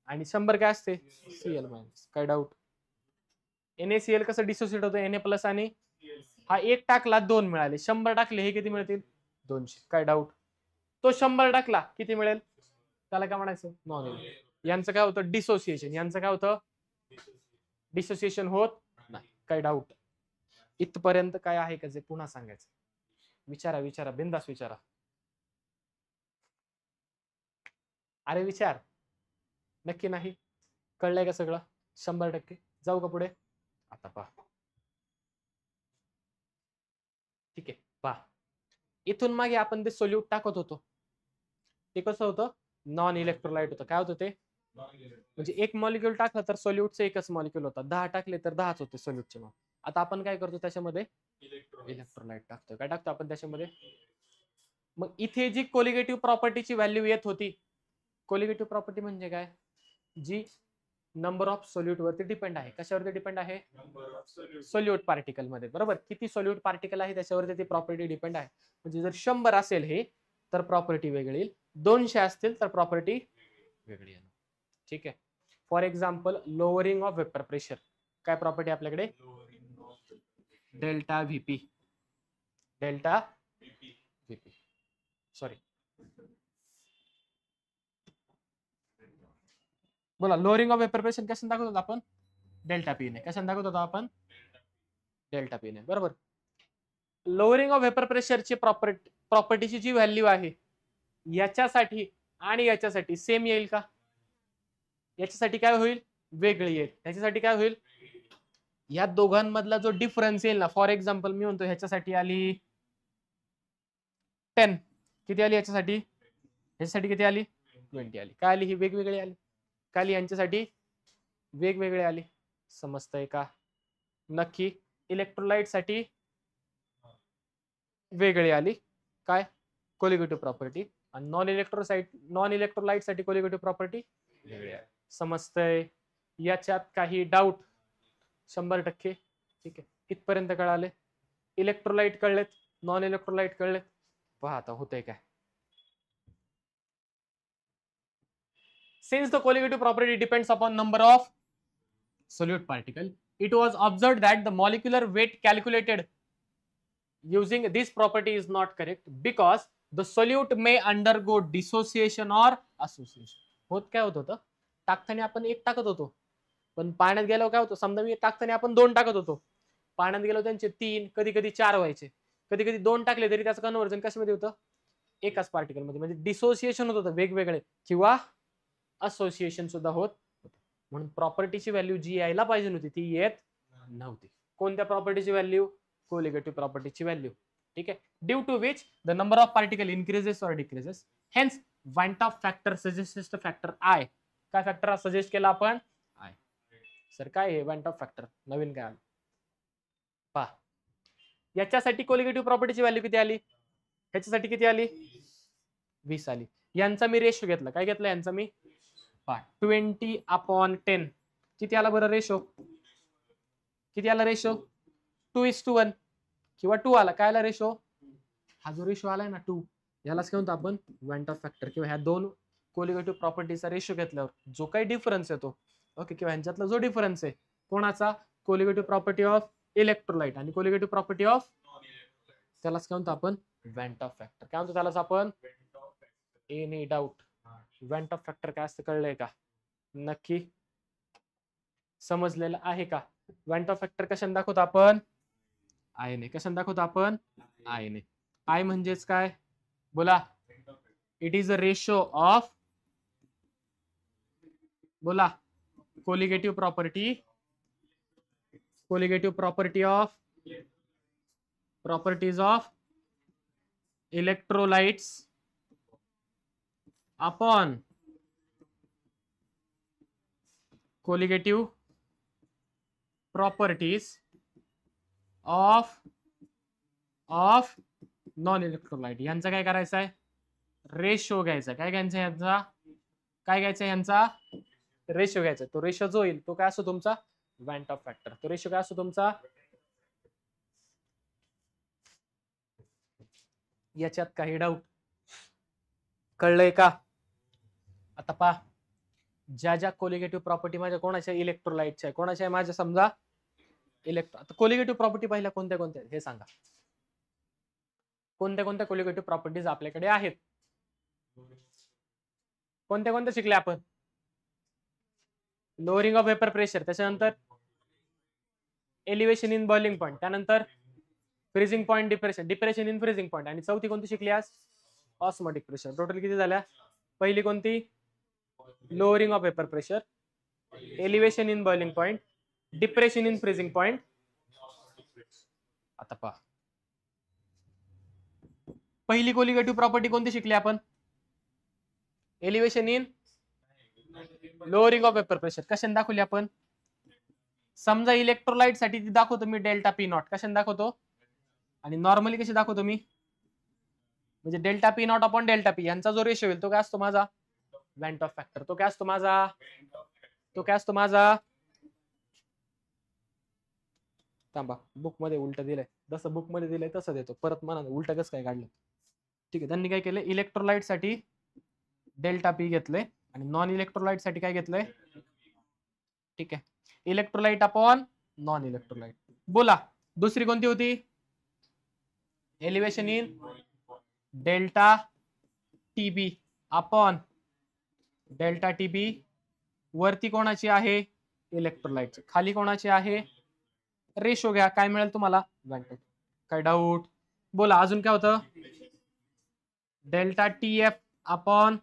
आणि 100 काय असते, Cl-. काय डाऊट, NaCl कसं डिसोसिएट होतं, Na+ आणि हा एक टाकला 2 मिळाले, 100 टाकले हे किती मिळतील, 200. काय डाऊट, तो 100 टाकला किती मिळेल, त्याला काय म्हणायचं, नॉन इलेक्ट्रोलाइट. यांचं काय होतं, डिसोसिएशन. यांचं काय होतं, डिसोसिएशन होत नाही. काय डाऊट, इथपर्यंत काय आहे का जे पुन्हा सांगायचं, विचारा विचारा, बिंदास विचारा. अरे विचार, नक्की नाही कळलंय का सगळं, 100%. जाऊ का पुढे, आता पहा. ठीक आहे, पहा इथून मागे आपण ते सोल्यूट टाकत होतो, ते कसं होतं, नॉन इलेक्ट्रोलाइट होतं. काय होतं ते, म्हणजे एक मॉलिक्यूल टाकलं तर सोल्यूटचं एकच मॉलिक्यूल होता, 10 टाकले तर 10च होते सोल्यूटचे. मग आता आपण काय करतो त्याच्यामध्ये, इलेक्ट्रोलाइट टाकतो. काय टाकतो आपण त्याच्यामध्ये, मग इथे जी कोलिगेटिव्ह प्रॉपर्टीची व्हॅल्यू येत होती, कोलिगेटिव्ह प्रॉपर्टी म्हणजे काय, जी नंबर ऑफ सोल्यूट वरती डिपेंड आहे. कशावरती डिपेंड आहे, सोल्यूट पार्टिकल मध्ये, बरोबर. किती सोल्यूट पार्टिकल आहे त्याच्यावरती ती प्रॉपर्टी डिपेंड आहे. म्हणजे जर 100 असेल हे तर प्रॉपर्टी वेगळी येईल, 200 असतील तर प्रॉपर्टी वेगळी येईल. ठीक आहे. For example lowering of vapour pressure, काय प्रॉपर्टी आपल्याकडे, delta VP, delta VP, sorry बोला. लोअरिंग ऑफ वेपर प्रेशर कशाने दाखवत होतो आपण, डेल्टा पी ने. कशाने दाखवत होतो आपण, डेल्टा पी ने, बरोबर. लोअरिंग ऑफ वेपर प्रेशरची प्रॉपर्टीची जी व्हॅल्यू आहे याच्यासाठी आणि याच्यासाठी सेम येईल का, याच्यासाठी काय होईल, वेगळी येईल. याच्यासाठी काय होईल, या दोघांमधला जो डिफरन्स येईल ना, फॉर एक्झाम्पल मी म्हणतो ह्याच्यासाठी आली 10, किती आली याच्यासाठी, ह्याच्यासाठी किती आली 20 आली. काय आली, ही वेगवेगळी आली. काय आली, यांच्यासाठी वेगवेगळे आली. समजतंय का, नक्की. इलेक्ट्रोलाइट साठी वेगळी आली, काय, कोलिगेटिव्ह प्रॉपर्टी. आणि नॉन इलेक्ट्रोलाइट साठी कोलिगेटिव्ह प्रॉपर्टी वेगळी आहे. समजतंय, याच्यात काही डाऊट, 100%. ठीक आहे, कितपर्यंत कळाले, इलेक्ट्रोलाइट कळलेत, नॉन इलेक्ट्रोलाइट कळलेत. पहा आता होतंय काय. Since the colligative property depends upon number of solute particle, it was observed that the molecular weight calculated using this property is not correct because the solute may undergo dissociation or association. होत काय होत होतं, टाकताना आपण एक टाकत होतो, पण पाण्यात गेल्यावर काय होतं, समजा मी टाकताना आपण 2 टाकत होतो, पाण्यात गेल्यावर त्यांचे 3, कधी कधी 4 व्हायचे. कधी कधी 2 टाकले तरी त्याचं कन्व्हर्जन कशामध्ये होतं, एकाच पार्टिकल मध्ये. म्हणजे डिसोसिएशन होत होतं वेगवेगळे, किंवा असोसिएशन सुद्धा होत होतं. म्हणून प्रॉपर्टीची व्हॅल्यू जी यायला पाहिजे होती ती येत नव्हती. कोणत्या प्रॉपर्टीची व्हॅल्यू, कोलिगेटिव्ह प्रॉपर्टीची व्हॅल्यू. ठीक आहे. Due to which the number of particle increases और decreases, hence van't Hoff factor suggest factor I. काय फॅक्टर सजेस्ट केला आपण? आय. सर काय आहे वाइंट ऑफ फॅक्टर? नवीन काय आलं पहा. याच्यासाठी कोलिगेटिव्ह प्रॉपर्टीची व्हॅल्यू किती आली? ह्याच्यासाठी किती आली? 20 आली. यांचा मी रेशो घेतला. काय घेतला यांचा मी? 20/10. किती आला बरं रेशो? किती आला रेशो? 2:1 किंवा 2 आला. काय आला रेशो? हा जो रेशो आलाय ना 2, यालाच काय म्हणतो आपण? वाइंट ऑफ फॅक्टर. किंवा ह्या दोन कोलिगेटिव्ह प्रॉपर्टीचा रेशो घेतल्यावर जो काही डिफरन्स येतो, ओके, किंवा ह्यांच्यातला जो डिफरन्स आहे कोणाचा? कोलिगेटिव्ह प्रॉपर्टी ऑफ इलेक्ट्रोलाइट आणि कोलिगेटिव्ह प्रॉपर्टी ऑफ, त्यालाच काय म्हणतो आपण? वाइंट ऑफ फॅक्टर. काय म्हणतो त्यालाच आपण? एनी डाऊट वाइंट ऑफ फॅक्टर काय असतं कळलंय का? नक्की समजलेलं आहे का? वाइंट ऑफ फॅक्टर कशाने दाखवतो आपण? आय ने. कशाने दाखवतो आपण? आय ने. आय म्हणजेच काय? बोला. It is a ratio of, बोला, colligative property of properties of electrolytes upon colligative properties of non electrolyte. यांचा काय करायचं आहे? रेशो घ्यायचा. काय घ्यायचं यांचा? काय घ्यायचं यांचा? रेशो घ्यायचा. तो रेशो जो होईल तो काय असतो तुमचा? वाइंट ऑफ फॅक्टर. तो रेशो काय असतो तुमचा? याच्यात काही डाऊट? कळलंय का? आता पहा, ज्या ज्या कोलिगेटिव्ह प्रॉपर्टी माझ्या कोणाच्या? इलेक्ट्रोलाइटच्या. कोणाच्या? माझ्या समजा आता कोलिगेटिव्ह प्रॉपर्टी पहिल्या कोणत्या कोणत्या हे सांगा. कोणत्या कोणत्या कोलिगेटिव्ह प्रॉपर्टीज आपल्याकडे आहेत? कोणत्या कोणत्या शिकले आपण? लोअरिंग ऑफ वेपर प्रेशर, त्याच्यानंतर एलिव्हेशन इन बॉइलिंग पॉइंट, त्यानंतर freezing point depression in freezing point, आणि चौथी कोणती शिकली आज? Osmotic pressure. टोटल किती झाल्या? पहिली कोणती? Lowering of vapour pressure, elevation in boiling point, depression in freezing point. आता पहा, पहिली कोलिगेटिव्ह प्रॉपर्टी कोणती शिकली आपण? Elevation in lowering of vapour pressure. कशाने दाखवली आपण? समजा इलेक्ट्रोलाइट साठी ती दाखवतो मी डेल्टा पी नॉट. कशाने दाखवतो? आणि नॉर्मली कशी दाखवतो मी? म्हणजे delta P not upon delta P यांचा जो रेशो होईल तो काय असतो माझा? वाइंट ऑफ फॅक्टर. तो काय असतो माझा? तो काय असतो माझा? थांबा, बुक मध्ये उलट दिलंय. जसं बुक मध्ये दिलंय तसं देतो. परत म्हणा उलट कसं काय काढलं? ठीक आहे, त्यांनी काय केलं? इलेक्ट्रोलाइट साठी डेल्टा पी घेतलंय आणि नॉन इलेक्ट्रोलाइट साठी काय घेतलंय? ठीक आहे, इलेक्ट्रोलाइट अपॉन नॉन इलेक्ट्रोलाइट. बोला, दुसरी कोणती होती? Elevation in delta TB upon delta TB. वरती कोणाची आहे? इलेक्ट्रोलाइट. खाली कोणाची आहे? रेशो घ्या. काय मिळेल तुम्हाला? काय डाऊट? बोला, अजून काय होतं? Delta T F upon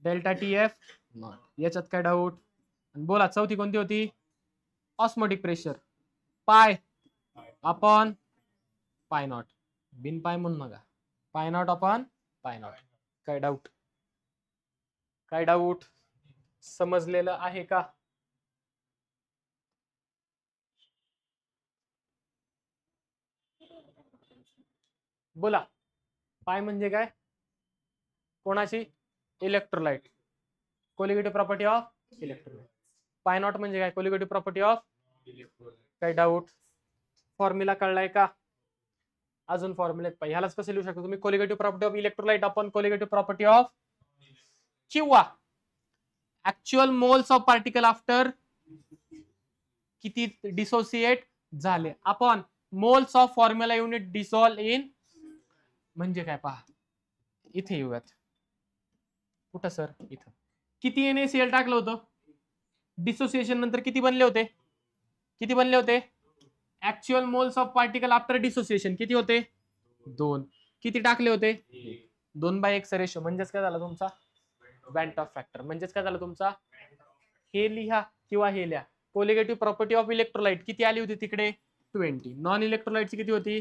delta T F nought. याच्यात काय डाऊट? बोला, चौथी कोणती होती? Osmotic pressure, pi upon pi nought. बिन पाय म्हणून नका, pi nought upon pi nought. काय डाऊट? काय डाऊट? समजलेलं आहे का? बोला, पाय म्हणजे काय? कोणाची? Electrolyte. Colligative property of electrolyte. Pi nought म्हणजे काय? Colligative property of. काय डाऊट? फॉर्म्युला कळलाय का? अजून फॉर्म्युलेत पाहिजे. ह्यालाच कसं लिहू शकतो तुम्ही? Colligative property of electrolyte upon colligative property of, किंवा actual moles of particle after किती डिसोसिएट झाले upon moles of formula unit dissolve in. म्हणजे काय पहा, इथे येऊयात. कुठं सर? इथं. किती NaCl टाकलं होतं डिसोसिएशन नंतर? किती बनले होते? किती बनले होते? Actual moles of particle after dissociation किती होते? 2. किती टाकले होते? 2/1 रेशो. म्हणजेच काय झालं तुमचा? वाइंट ऑफ फॅक्टर. म्हणजेच काय झालं तुमचा? हे लिहा किंवा हे लिहा. कोलिगेटिव्ह प्रॉपर्टी ऑफ इलेक्ट्रोलाइट किती आली होती तिकडे? 20. नॉन इलेक्ट्रोलाइटची किती होती?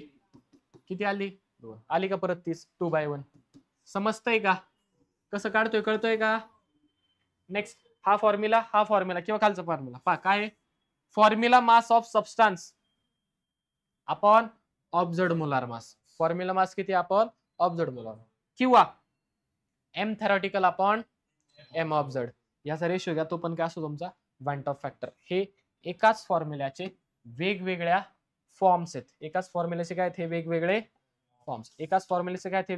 किती आली 2 आली का परत 30 2/1 समजतंय का कसं काढतोय कळतोय का नेक्स्ट हा फॉर्म्युला किंवा खालचा फॉर्म्युला पहा काय formula mass of substance upon observed molar mass formula mass किती अपॉन ऑब्झर्व्ड मोलार किंवा M theoretical upon M observed याचा रेशो घ्या तो पण काय असतो तुमचा वॅन्ट ऑफ फॅक्टर हे एकाच फॉर्म्युल्याचे वेगवेगळ्या फॉर्म्स आहेत एकाच फॉर्म्युल्याचे काय हे वेगवेगळे फॉर्म्स एकाच फॉर्म्युल्याचे काय हे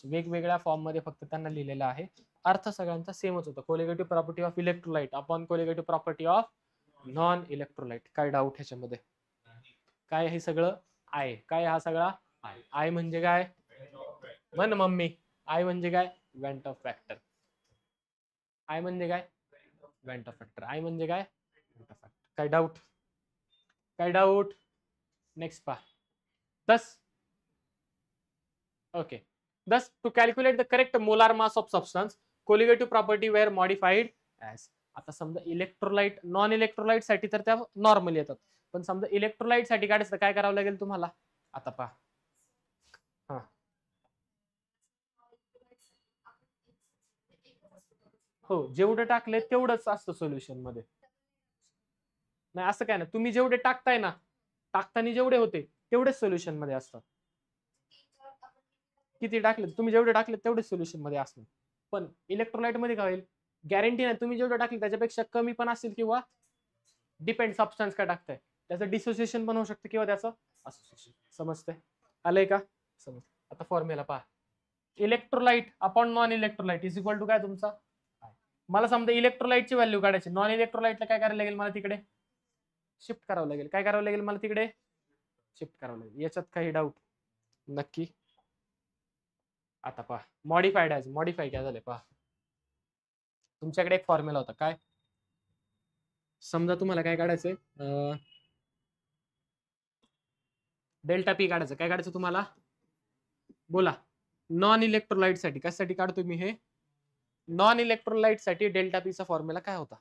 वेगवेगळ्या फॉर्म मध्ये फक्त त्यांना लिहिलेलं आहे अर्थ सगळ्यांचा सेमच होता colligative property of electrolyte upon colligative property of non electrolyte काय डाऊट ह्याच्यामध्ये काय हे सगळं आहे काय हा सगळा आय म्हणजे काय म्हण मम्मी आय म्हणजे काय वॅन्ट ऑफ फॅक्टर आय म्हणजे काय वॅन्ट ऑफ फॅक्टर आय म्हणजे काय वॅन्ट ऑफ फॅक्टर काय डाऊट नेक्स्ट पहा दस okay thus to calculate the correct molar mass of substance colligative property were modified as आता समजा इलेक्ट्रोलाइट नॉन इलेक्ट्रोलाइट साठी तर त्या नॉर्मल येतात पण समजा इलेक्ट्रोलाइट साठी काढायचं काय करावं लागेल तुम्हाला आता पहा हा हो जेवढं टाकले तेवढंच असतं सोल्युशन मध्ये नाही असं काय ना तुम्ही जेवढे टाकताय ना टाकताना जेवढे होते तेवढेच सोल्युशन मध्ये असतात किती टाकले तुम्ही जेवढे टाकले तेवढेच सोल्युशन मध्ये असणार पण इलेक्ट्रोलाइट मध्ये काय होईल गॅरंटी नाही तुम्ही जेवढं टाकले त्याच्यापेक्षा कमी पण असेल किंवा डिपेंड सबस्टन्स काय टाकताय त्याचं डिसोसिएशन पण होऊ शकतं किंवा त्याचं असोसिएशन समजतंय आलंय का समज आता फॉर्म्युला पहा electrolyte upon non electrolyte is equal to काय तुमचा मला समजा इलेक्ट्रोलाइटची व्हॅल्यू काढायची नॉन इलेक्ट्रोलाइटला काय करायला लागेल मला तिकडे शिफ्ट करावं लागेल काय करावं लागेल मला तिकडे शिफ्ट करावं लागेल याच्यात काही डाऊट नक्की आता पहा मॉडिफाय काय झाले पहा तुमच्याकडे एक फॉर्म्युला होता काय समजा तुम्हाला काय काढायचंय डेल्टा पी काढायचं काय काढायचं तुम्हाला बोला नॉन इलेक्ट्रोलाइट साठी कशासाठी काढतो मी हे नॉन इलेक्ट्रोलाइट साठी डेल्टा पी चा फॉर्म्युला काय होता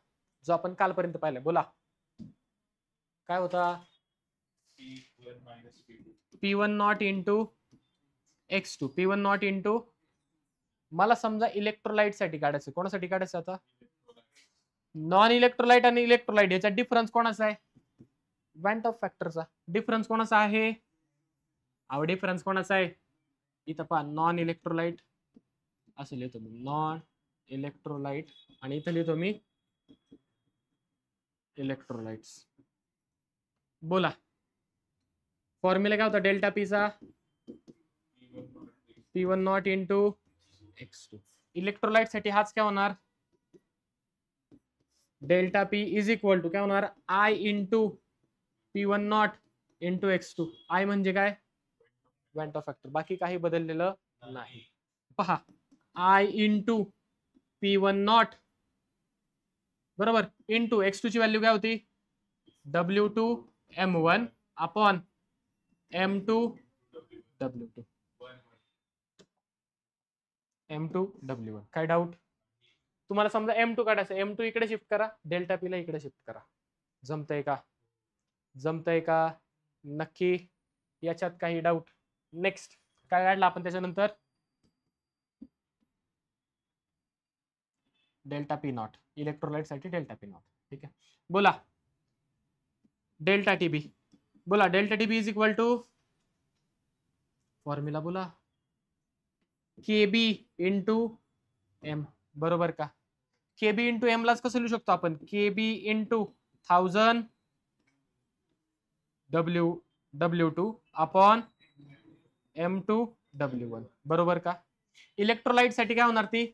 जो आपण कालपर्यंत पाहिला बोला काय होता P1 not into x2 P1 not into मला समजा इलेक्ट्रोलाइट साठी काढायचं कोणासाठी काढायचं आता नॉन इलेक्ट्रोलाइट आणि इलेक्ट्रोलाइट याचा डिफरन्स कोणाचा आहे वॅन्ट ऑफ फॅक्टरचा डिफरन्स कोणाचा आहे डिफरन्स कोणाचा आहे इथं पहा नॉन इलेक्ट्रोलाइट असं लिहितो मी नॉन इलेक्ट्रोलाइट आणि इथं लिहितो मी इलेक्ट्रोलाइट्स बोला फॉर्म्युला काय होता डेल्टा पी चा P1 not into x2 electrolyte साठी हाच काय होणार delta P is equal to काय होणार I into P1 not into x2 I म्हणजे काय वॅन्ट ऑफ फॅक्टर बाकी काही बदललेलं नाही पहा I इंटू P1 नॉट बरोबर इंटू x2 ची व्हॅल्यू काय होती W2 M1 upon M2 W2 M2 W1 काय डाऊट तुम्हाला समजा M2 काढायचं M2 इकडे शिफ्ट करा डेल्टा पी ला इकडे शिफ्ट करा जमतंय का नक्की याच्यात काही डाऊट नेक्स्ट काय काढलं आपण त्याच्यानंतर डेल्टा पी नॉट इलेक्ट्रोलाइट साठी डेल्टा पी नॉट ठीक आहे बोला डेल्टा टीबी बोला delta TB is equal to formula बोला केबी इंटू एम बरोबर का केबी इंटू एम लाच कसं लिहू शकतो आपण KB into 1000 W2 upon M2 W1 बरोबर का इलेक्ट्रोलाइट साठी काय होणार ती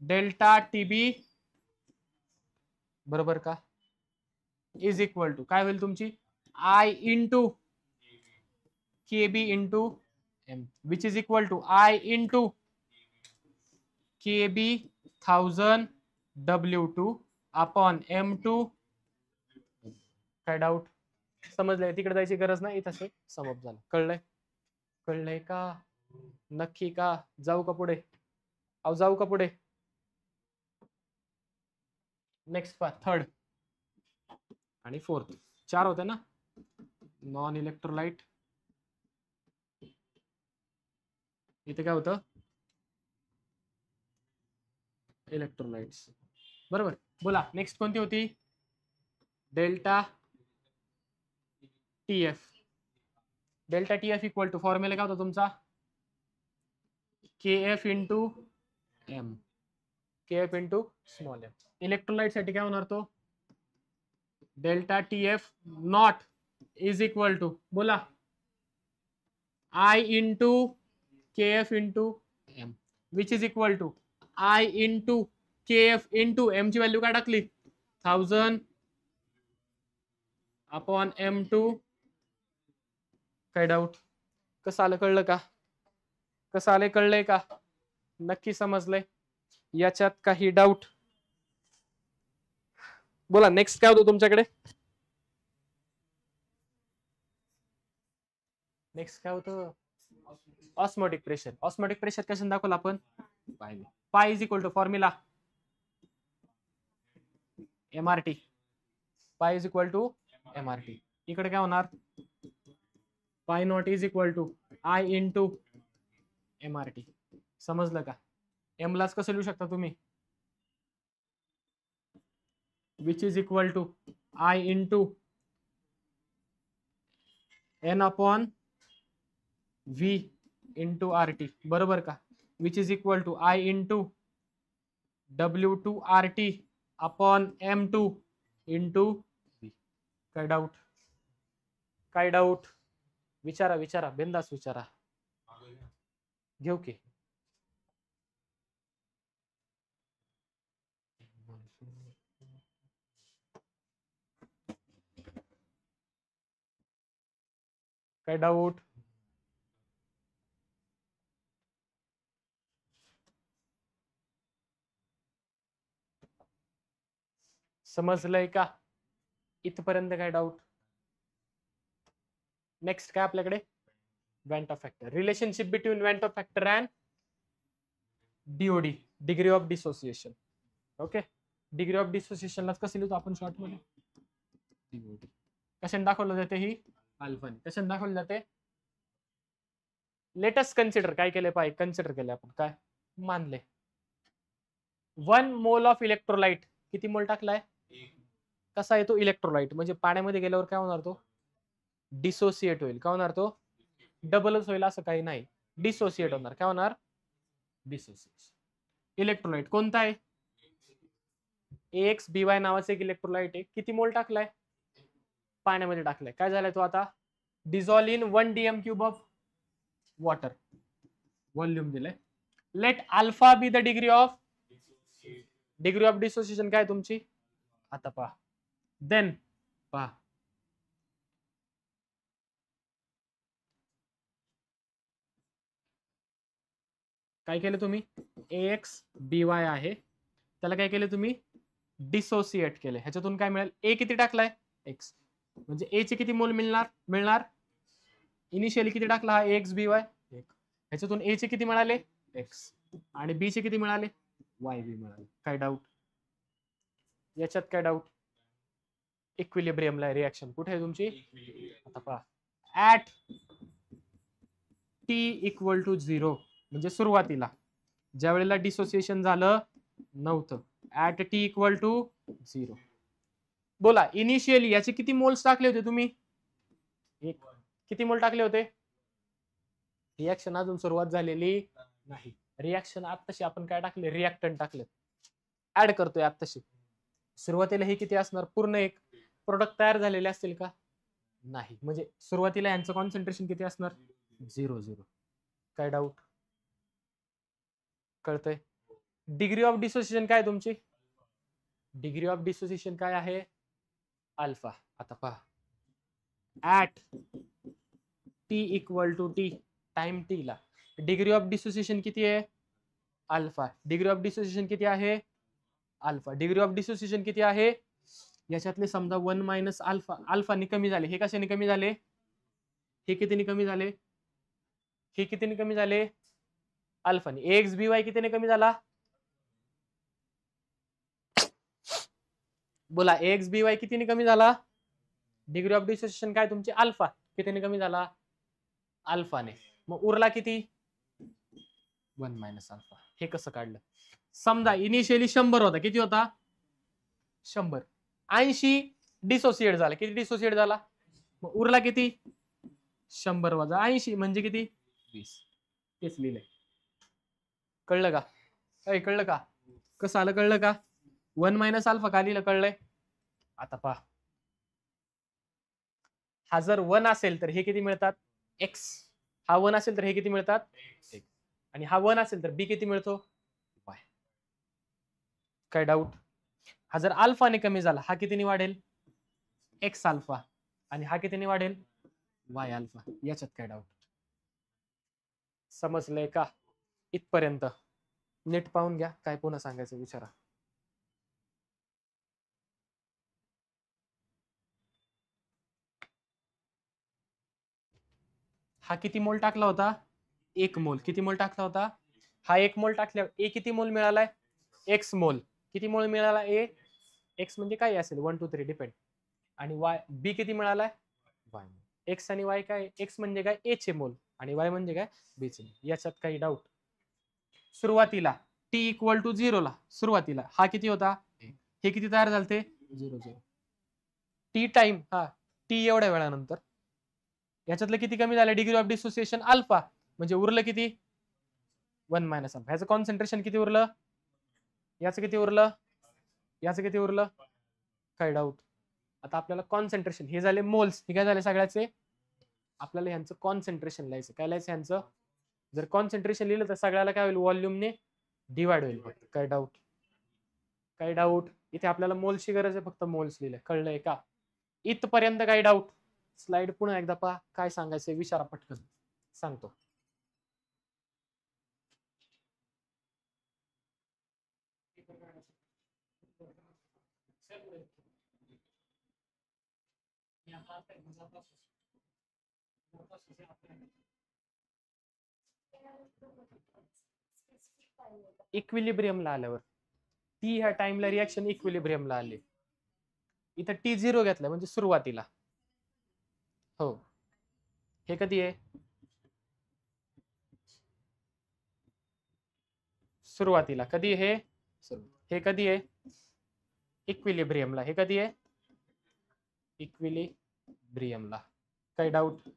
डेल्टा टीबी बरोबर का इज इक्वल टू काय होईल तुमची I into KB into M which is equal to I into KB 1000 W2 upon M2 काय डाऊट समजलंय तिकडे जायची गरज नाही तसे समज झालं कळलंय का नक्की का जाऊ का पुढे जाऊ का पुढे नेक्स्ट पहा थर्ड आणि फोर्थ 4 होते ना नॉन इलेक्ट्रोलाइट इथे काय होतं, इलेक्ट्रोलाइट्स. बरोबर. बोला नेक्स्ट कोणती होती, delta TF. Delta TF equal to formula काय होता तुमचा, KF into M, KF into small m. Electrolyte साठी काय होणार तो, delta TF not is equal to, बोला, I into KF into M, which is equal to I into KF into M ची व्हॅल्यू काय टाकली, 1000 अपॉन M2. काय डाऊट, कसं आलं कळलं का, कसं आलंय कळलंय का, नक्की समजलंय, याच्यात काही डाऊट. बोला नेक्स्ट काय होतं तुमच्याकडे, नेक्स्ट काय होतं, ऑस्मोटिक प्रेशर. ऑस्मोटिक प्रेशर कशाने दाखवलं आपण, पायने. Pi is equal to formula MRT, pi is equal to MRT. इकडे काय होणार, pi not is equal to I into MRT. समजलं का, M लाच कसं लिहू शकता तुम्ही, which is equal to I into N upon V into RT. बरोबर का, which is equal to I into W2 RT upon M2 into V. काय डाऊट, काय डाऊट, विचारा विचारा, बिंदास विचारा, घेऊ की. काय डाऊट, समजलंय का, इथपर्यंत काय डाऊट. नेक्स्ट काय आपल्याकडे, van't Hoff factor. Relationship between van't Hoff factor and DOD, degree of dissociation. Okay, degree of डिसोसिएशनला कसं लिहितो आपण शॉर्ट मध्ये, DOD. कशाने दाखवलं जाते ही, अल्फाने. कशाने दाखवलं जाते, लेटेस्ट कन्सिडर काय केले पाहिजे, कन्सिडर केले आपण, काय मानले, 1 मोल ऑफ इलेक्ट्रोलाइट किती मोल टाकलाय, कसा आहे तो इलेक्ट्रोलाइट, म्हणजे पाण्यामध्ये गेल्यावर काय होणार तो, डिसोसिएट होईल. काय होणार तो, डबलच होईल असं काही नाही, डिसोसिएट होणार. काय होणार, डिसोसिएशन. इलेक्ट्रोलाइट कोणता आहे, AXBY नावाचं एक इलेक्ट्रोलाइट आहे. किती मोल टाकलाय, पाण्यामध्ये टाकलाय. काय झालाय तो आता, dissolve in 1 DM cube of water, volume दिलंय. Let alpha be the degree of, degree of dissociation काय तुमची, आता पहा, देन पहा, काय केलं तुम्ही, AXBY आहे, त्याला काय केलं तुम्ही, डिसोसिएट केले. ह्याच्यातून काय मिळेल, A किती टाकलाय, X, म्हणजे A चे किती मोल मिळणार, इनिशियली किती टाकला हा AXBY, ह्याच्यातून A चे किती मिळाले, X, आणि B चे किती मिळाले, YB मिळाले. काय डाऊट, याच्यात काय डाऊट, इक्विलिब्रियमला रिएक्शन कुठे आहे तुमची, आता पहा, ऍट T इक्वल टू 0, म्हणजे सुरुवातीला ज्या वेळेला डिसोसिएशन झालं नव्हतं, ऍट T इक्वल टू 0. बोला इनिशियली याचे किती मोल्स टाकले होते तुम्ही, एक. किती मोल टाकले होते, रिएक्शन अजून सुरुवात झालेली नाही, रिएक्शन आत्ताशी आपण काय टाकले, रिएक्टंट टाकले, ऍड करतोय आत्ताशी. सुरुवातीला हे किती असणार, पूर्ण एक प्रोडक्ट तयार झालेले असतील का, नाही, म्हणजे सुरुवातीला यांचं कॉन्सन्ट्रेशन किती असणार, 0 काय डाऊट, कळतंय. डिग्री ऑफ डिसोसिएशन काय तुमची, डिग्री ऑफ डिसोसिएशन काय आहे, अल्फा. आता पहा, at T equal to T, time T ला डिग्री ऑफ डिसोसिएशन किती आहे, अल्फा. डिग्री ऑफ डिसोसिएशन किती आहे, अल्फा. डिग्री ऑफ डिसोसिएशन किती आहे, याच्यातले समजा 1 मायनस अल्फा, अल्फाने कमी झाले, हे कशाने कमी झाले, हे कितीने कमी झाले, हे कितीने कमी झाले, अल्फाने. AXBY कितीने कमी झाला, बोला AXBY कितीने कमी झाला, डिग्री ऑफ डिसोसिएशन काय तुमची, अल्फा, कितीने कमी झाला, अल्फाने. मग उरला किती, 1 मायनस अल्फा. हे कसं काढलं? समजा इनिशियली 100 होता. किती होता? 100. 80 डिसोसिएट झाला. किती डिसोसिएट झाला? मग उरला किती? 100 वजा 80 म्हणजे किती? 20. तेच लिहिलंय. कळलं का? कळलं का? कसं आलं? कळलं का? 1 मायनस अल्फा का लिहिलं? कळलंय? आता पहा, हा जर 1 असेल तर हे किती मिळतात? एक्स. हा 1 असेल तर हे किती मिळतात? एक्स. आणि हा 1 असेल तर बी किती मिळतो? वाय. काय डाऊट? हा जर अल्फाने कमी झाला, हा कितीने वाढेल? X alpha. आणि हा कितीने वाढेल? Y alpha. याच्यात काय डाऊट? समजलंय का? इथपर्यंत नीट पाहून घ्या. काय पुन्हा सांगायचं विचारा. हा किती मोल टाकला होता? 1 मोल. किती मोल टाकला होता? हा 1 मोल टाकल्यावर ए किती मोल मिळालाय? एक्स मोल. किती मोल मिळाला? ए. एक्स म्हणजे काय असेल? 1 2 3 डिपेंड. आणि वाय बी किती मिळालाय? वाय. एक्स आणि वाय काय? एक्स म्हणजे काय? ए चे मोल. आणि वाय म्हणजे काय? बी चे. याच्यात काही डाऊट? सुरुवातीला टी इक्वल टू 0 ला सुरुवातीला हा किती होता? हे किती तयार झालते? 0 0. टी टाइम हा टी एवढ्या वेळानंतर याच्यातलं किती कमी झालं? Degree of dissociation alpha. म्हणजे उरलं किती? 1 मायनस अल्फा. ह्याचं कॉन्सन्ट्रेशन किती उरलं? याचं किती उरलं? याचं किती उरलं? काय डाऊट? आता आपल्याला कॉन्सन्ट्रेशन हे झाले मोल्स. हे काय झाले सगळ्याचे? आपल्याला यांचं कॉन्सन्ट्रेशन लिहायचं. काय लिहायचं यांचं? जर कॉन्सन्ट्रेशन लिहिलं तर सगळ्याला काय होईल? व्हॉल्यूमने डिवाइड होईल फक्त. काय डाऊट? काय डाऊट? इथे आपल्याला मोल्सची गरज आहे, फक्त मोल्स लिहिलंय. कळलंय का? इथपर्यंत काही डाऊट? स्लाइड पुन्हा एकदा पहा. काय सांगायचंय विचारा पटकन. सांगतो. इक्विलिब्रियमला आल्यावर टी ह्या टाइमला रिएक्शन इक्विलिब्रियमला आली. इथं टी 0 घेतलं म्हणजे सुरुवातीला. हो. हे कधी आहे? सुरुवातीला. कधी हे? हे कधी आहे? इक्विलिब्रियमला. हे कधी आहे? इक्विलिब्रियमला. काही डाऊट?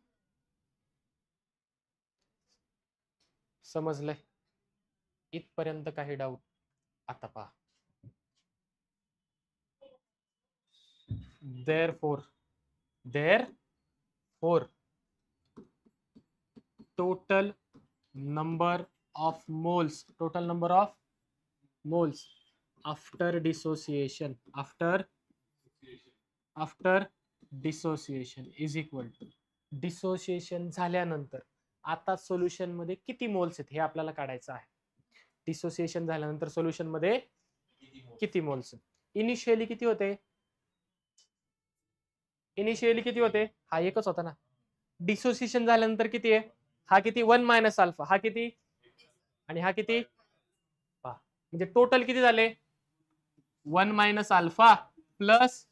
समजलंय? इथपर्यंत काही डाऊट? आता पहा. therefore total number of moles after dissociation is equal to dissociation झाल्यानंतर आता सोल्युशन मध्ये किती मोल्स आहेत हे आपल्याला काढायचं आहे. डिसोसिएशन झाल्यानंतर सोल्युशन मध्ये किती मोल्स? इनिशियली किती होते? इनिशियली किती होते? हा एकच होता ना. डिसोसिएशन झाल्यानंतर किती आहे? हा किती? 1 मायनस अल्फा. हा किती? आणि हा किती? म्हणजे टोटल किती झाले? 1 minus alpha plus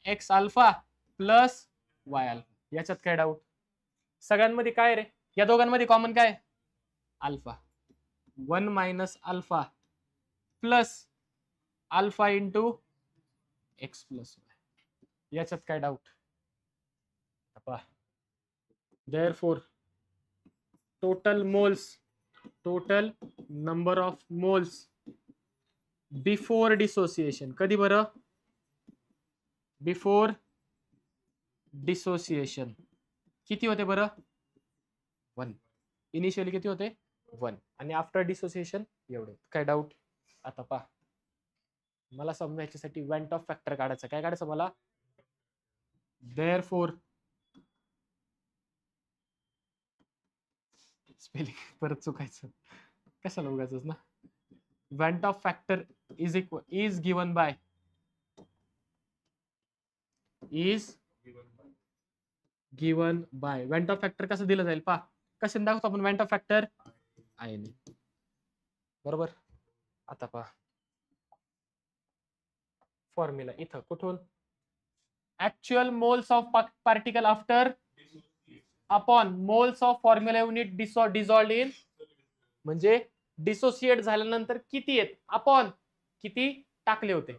x alpha plus y alpha. याच्यात काय डाऊट? सगळ्यांमध्ये काय रे? या दोघांमध्ये कॉमन काय? Alpha. 1 minus alpha plus alpha into X plus Y. याच्यात काय doubt? therefore total number of moles before dissociation. कधी बरं? बिफोर डिसोसिएशन किती होते बरं? 1. इनिशियली किती होते? 1. आणि आफ्टर डिसोसिएशन एवढे. काय डाऊट? आता पहा, मला समजायच्यासाठी वेंट ऑफ फॅक्टर काढायचं. काय काढायचं मला? therefore स्पेलिंग परत चुकायचं कशाला उगाचच ना. Went Hoff factor is given bye went Hoff factor कसं दिलं जाईल पहा. कशाने दाखवतो आपण वेंट ऑफ फॅक्टर? आयने. बरोबर. आता पहा फॉर्म्युला इथं कुठून? Actual moles of particle after upon moles of formula unit dissolved in, म्हणजे डिसोसिएट झाल्यानंतर किती आहेत अपॉन किती टाकले होते,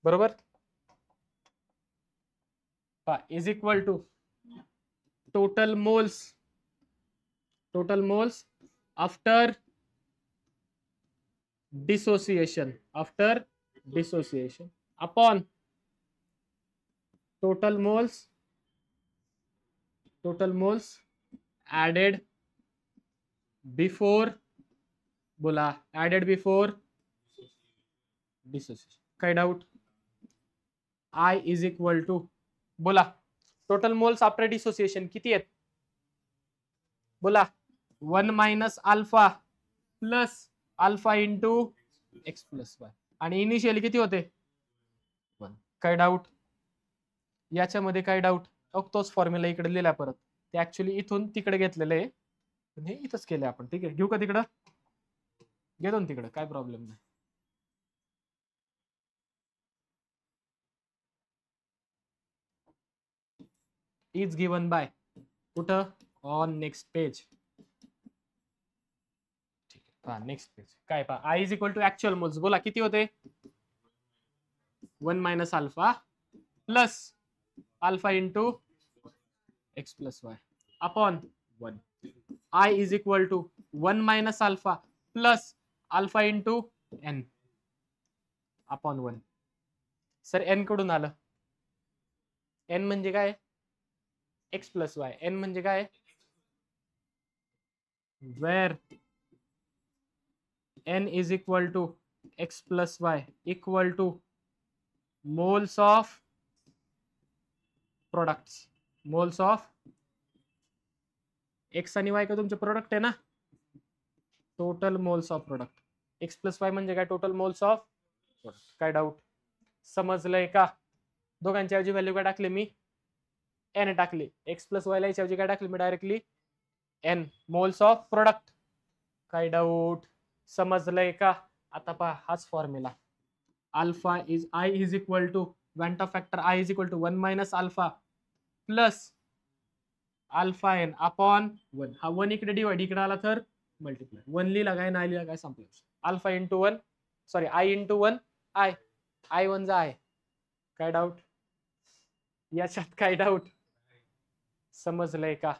बरोबर, is equal to total moles after dissociation upon total moles added before dissociation. काय doubt? I is equal to, बोला, टोटल मोल्स आफ्टर डिसोसिएशन किती आहेत, बोला, 1 minus alpha plus alpha into X plus Y, आणि इनिशियली किती होते 1. काय डाऊट याच्यामध्ये? काय डाऊट? तोच फॉर्म्युला इकडे लिहिला परत, ते ऍक्च्युली इथून तिकडे घेतलेलं आहे, हे इथंच केलंय आपण. ठीक आहे, घेऊ का तिकडं? घेतो ना तिकडं, काय प्रॉब्लेम नाही. इज गिवन बाय, कुठं? On next page. ठीक आहे, नेक्स्ट पेज काय पहा, I is equal to actual moles, बोला किती होते, 1 minus alpha plus alpha into X plus Y upon 1. I is equal to 1 minus alpha plus alpha into N upon 1. Sir N कडून आलं, एन म्हणजे काय, एक्स प्लस वाय. एन म्हणजे काय, where N is equal to X plus Y equal to moles of products. Moles of X आणि वाय का तुमचे प्रोडक्ट आहे ना, total moles of product. X plus Y म्हणजे काय, टोटल मोल्स ऑफ प्रोडक्ट. काय डाऊट? समजलंय का? दोघांच्या ऐवजी व्हॅल्यू काय टाकले मी, एन टाकली. एक्स प्लस वाय ला ऐवजी काय टाकले मी, directly N, moles of product. काय डाऊट? समजलंय का? आता पहा, हाच फॉर्म्युला, alpha is I is equal to van't factor I is equal to 1 minus alpha plus alpha N upon 1. हा 1 इकडे डिवाइड, इकडे आला तर मल्टिप्लाय. 1 लिहिला काय, नाही लिहिला काय, संपलं. Alpha into 1, sorry I into 1 I 1 जा आहे. काय डाऊट याच्यात? काय डाऊट? समजलंय का?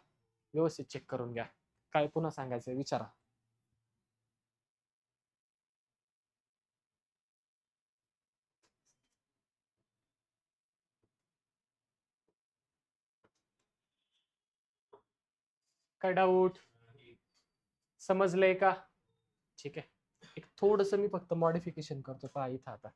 व्यवस्थित चेक करून घ्या, काय पुन्हा सांगायचं विचारा. काय डाऊट? समजलंय का? ठीक आहे, एक थोडस मी फक्त मॉडिफिकेशन करतो, पहा इथं आता.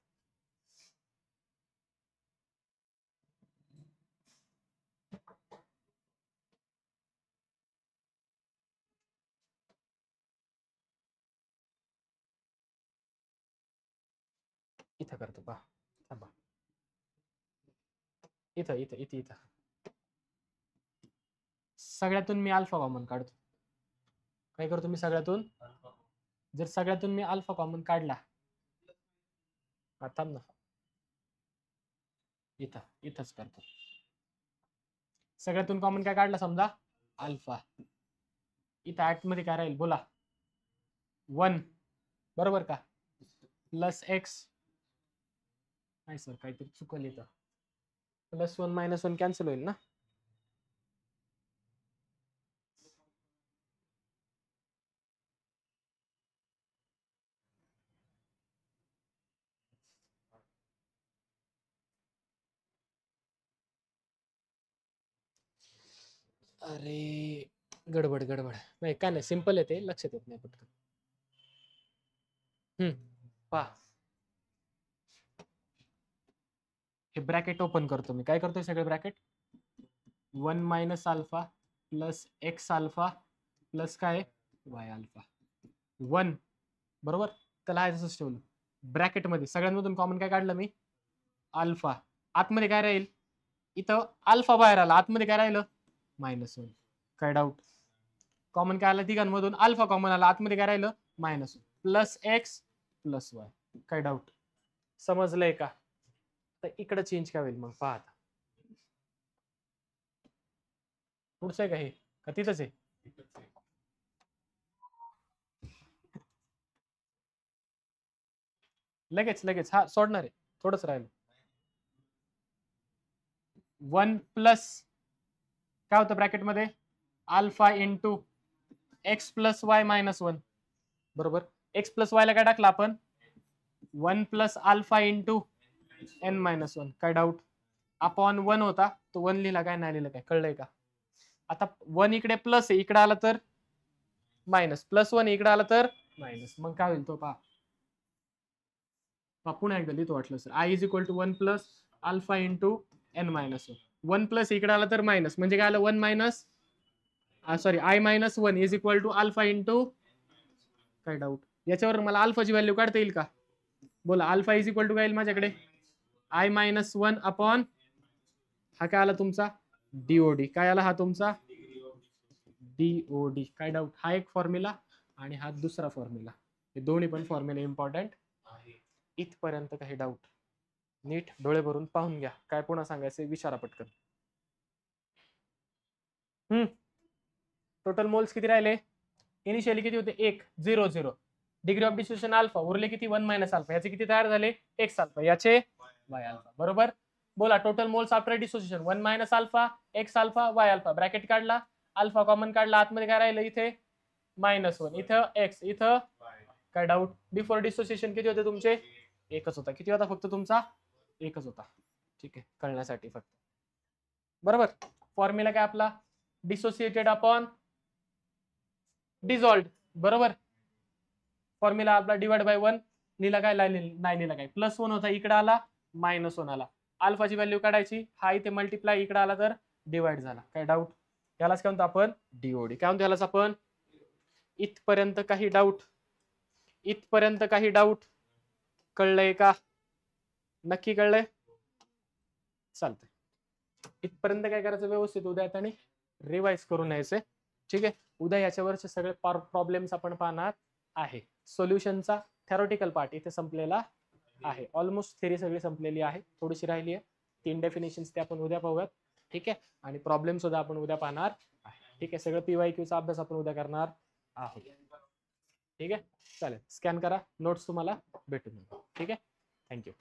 इथं करतो, पहा, थांबा, इथं इथं इथं इथं सगळ्यातून मी अल्फा कॉमन काढतो. काय करतो मी सगळ्यातून? जर सगळ्यातून मी अल्फा कॉमन काढला, थांब ना, इथंच करतो. सगळ्यातून कॉमन काय काढला समजा, अल्फा. इथं ऍट मध्ये काय राहील, बोला, 1, बरोबर का, प्लस एक्स, नाही सर काहीतरी चुकलं इथं, प्लस 1 मायनस 1 कॅन्सल होईल ना. अरे गडबड नाही, काय नाही, सिंपल आहे ते, लक्षात येत नाही पटकन. पहा, हे ब्रॅकेट ओपन करतो मी. काय करतोय सगळे bracket, 1 minus alpha plus x alpha plus काय वाय अल्फा 1, बरोबर. त्याला आहे तसंच ठेवलं. ब्रॅकेटमध्ये सगळ्यांमधून कॉमन काय काढलं मी, अल्फा. आतमध्ये काय राहील, इथं अल्फा बाहेर आला, आतमध्ये काय राहिलं, -1. काय डाऊट? कॉमन काय आलं तिघांमधून, अल्फा कॉमन आला, आतमध्ये काय राहिलं, -1 प्लस एक्स प्लस वाय. काय डाऊट? समजलंय का? तर इकडे चेंज काय होईल मग, पहा आता. पुढचं आहे का हे का तिथंच आहे? लगेच लगेच हा सोडणार आहे, थोडंच राहिलं. 1 प्लस काय होतं ब्रॅकेटमध्ये alpha into X plus Y minus 1 बरोबर. एक्स प्लस वायला काय टाकलं आपण 1 plus alpha into N minus 1. काय डाऊट? अपॉन 1 होता तो 1 लिहिला काय नाही लिहिलं काय कळलंय का? आता 1 इकडे प्लस आहे, इकडे आला तर मायनस, प्लस 1 इकडे आला तर मायनस, मग काय होईल तो पहा. पुन्हा एकदा लिहितो वाटलं sir. I is equal to 1 plus alpha into N minus 1 plus इकडे आला तर मायनस, म्हणजे काय आलं 1 minus sorry I minus 1 is equal to alpha into काय डाऊट? याच्यावर मला अल्फाची व्हॅल्यू काढता येईल का? बोला. अल्फा इज इक्वल टू काय येईल माझ्याकडे आय मायनस 1 अपॉन हा काय आला तुमचा डीओडी. काय आला हा तुमचा डीओडी. काय डाऊट? हा एक फॉर्म्युला आणि हा दुसरा फॉर्म्युला, हे दोन्ही पण फॉर्म्युला इम्पॉर्टंट आहे. इथपर्यंत काही डाऊट? नीट डोळे भरून पाहून घ्या. काय पुन्हा सांगायचं विचारा पटकन. टोटल मोल्स किती राहिले? इनिशियली किती होते 1 0 0. डिग्री ऑफ डिस्ट्रीब्युशन अल्फा उरले किती 1 मायनस अल्फा. याचे किती तयार झाले एक्स अल्फा, याचे वाय अल्फा. बरोबर. बोला total moles after dissociation 1 minus alpha x alpha Y alpha. Bracket काढला, अल्फा कॉमन काढला, आतमध्ये काय राहिलं इथे -1, इथं एक्स, इथं काय डाऊट? बिफोर डिसोसिएशन किती होते तुमचे? एकच होता. किती होता फक्त तुमचा? एकच होता. ठीक आहे, कळण्यासाठी फक्त. बरोबर. फॉर्म्युला काय आपला डिसोसिएटेड अपॉन डिझॉल्व्ड. बरोबर. फॉर्म्युला आपला डिवाइड बाय 1 लिहिला काय नाही लिहिला काय, प्लस 1 होता इकडे आला -1 आला. अल्फाची व्हॅल्यू काढायची, हा इथे मल्टिप्लाय इकडे आला तर डिवाइड झाला. काय डाऊट? यालाच काय म्हणतो आपण डीओडी. काय म्हणतो यालाच आपण? इथपर्यंत काही डाऊट? इथपर्यंत काही डाऊट? कळलंय का? नक्की कळलंय? चालतंय. इथपर्यंत काय करायचं व्यवस्थित उद्या आणि रिवाइज करून यायचंय. ठीक आहे. उद्या याच्यावरचे सगळे प्रॉब्लेम्स आपण पाहणार आहे. सोल्युशनचा थेरोटिकल पार्ट इथे संपलेला आहे. ऑलमोस्ट थेरी सगळी संपलेली आहे, थोडीशी राहिली आहे. 3 डेफिनेशन्स ते आपण उद्या पाहूयात. ठीक आहे. आणि प्रॉब्लेम सुद्धा आपण उद्या पाहणार आहे. ठीक आहे. सगळं पीवायक्यूचा अभ्यास आपण उद्या करणार आहोत. ठीक आहे. चालेल, स्कॅन करा, नोट्स तुम्हाला भेटून. ठीक आहे. थँक्यू.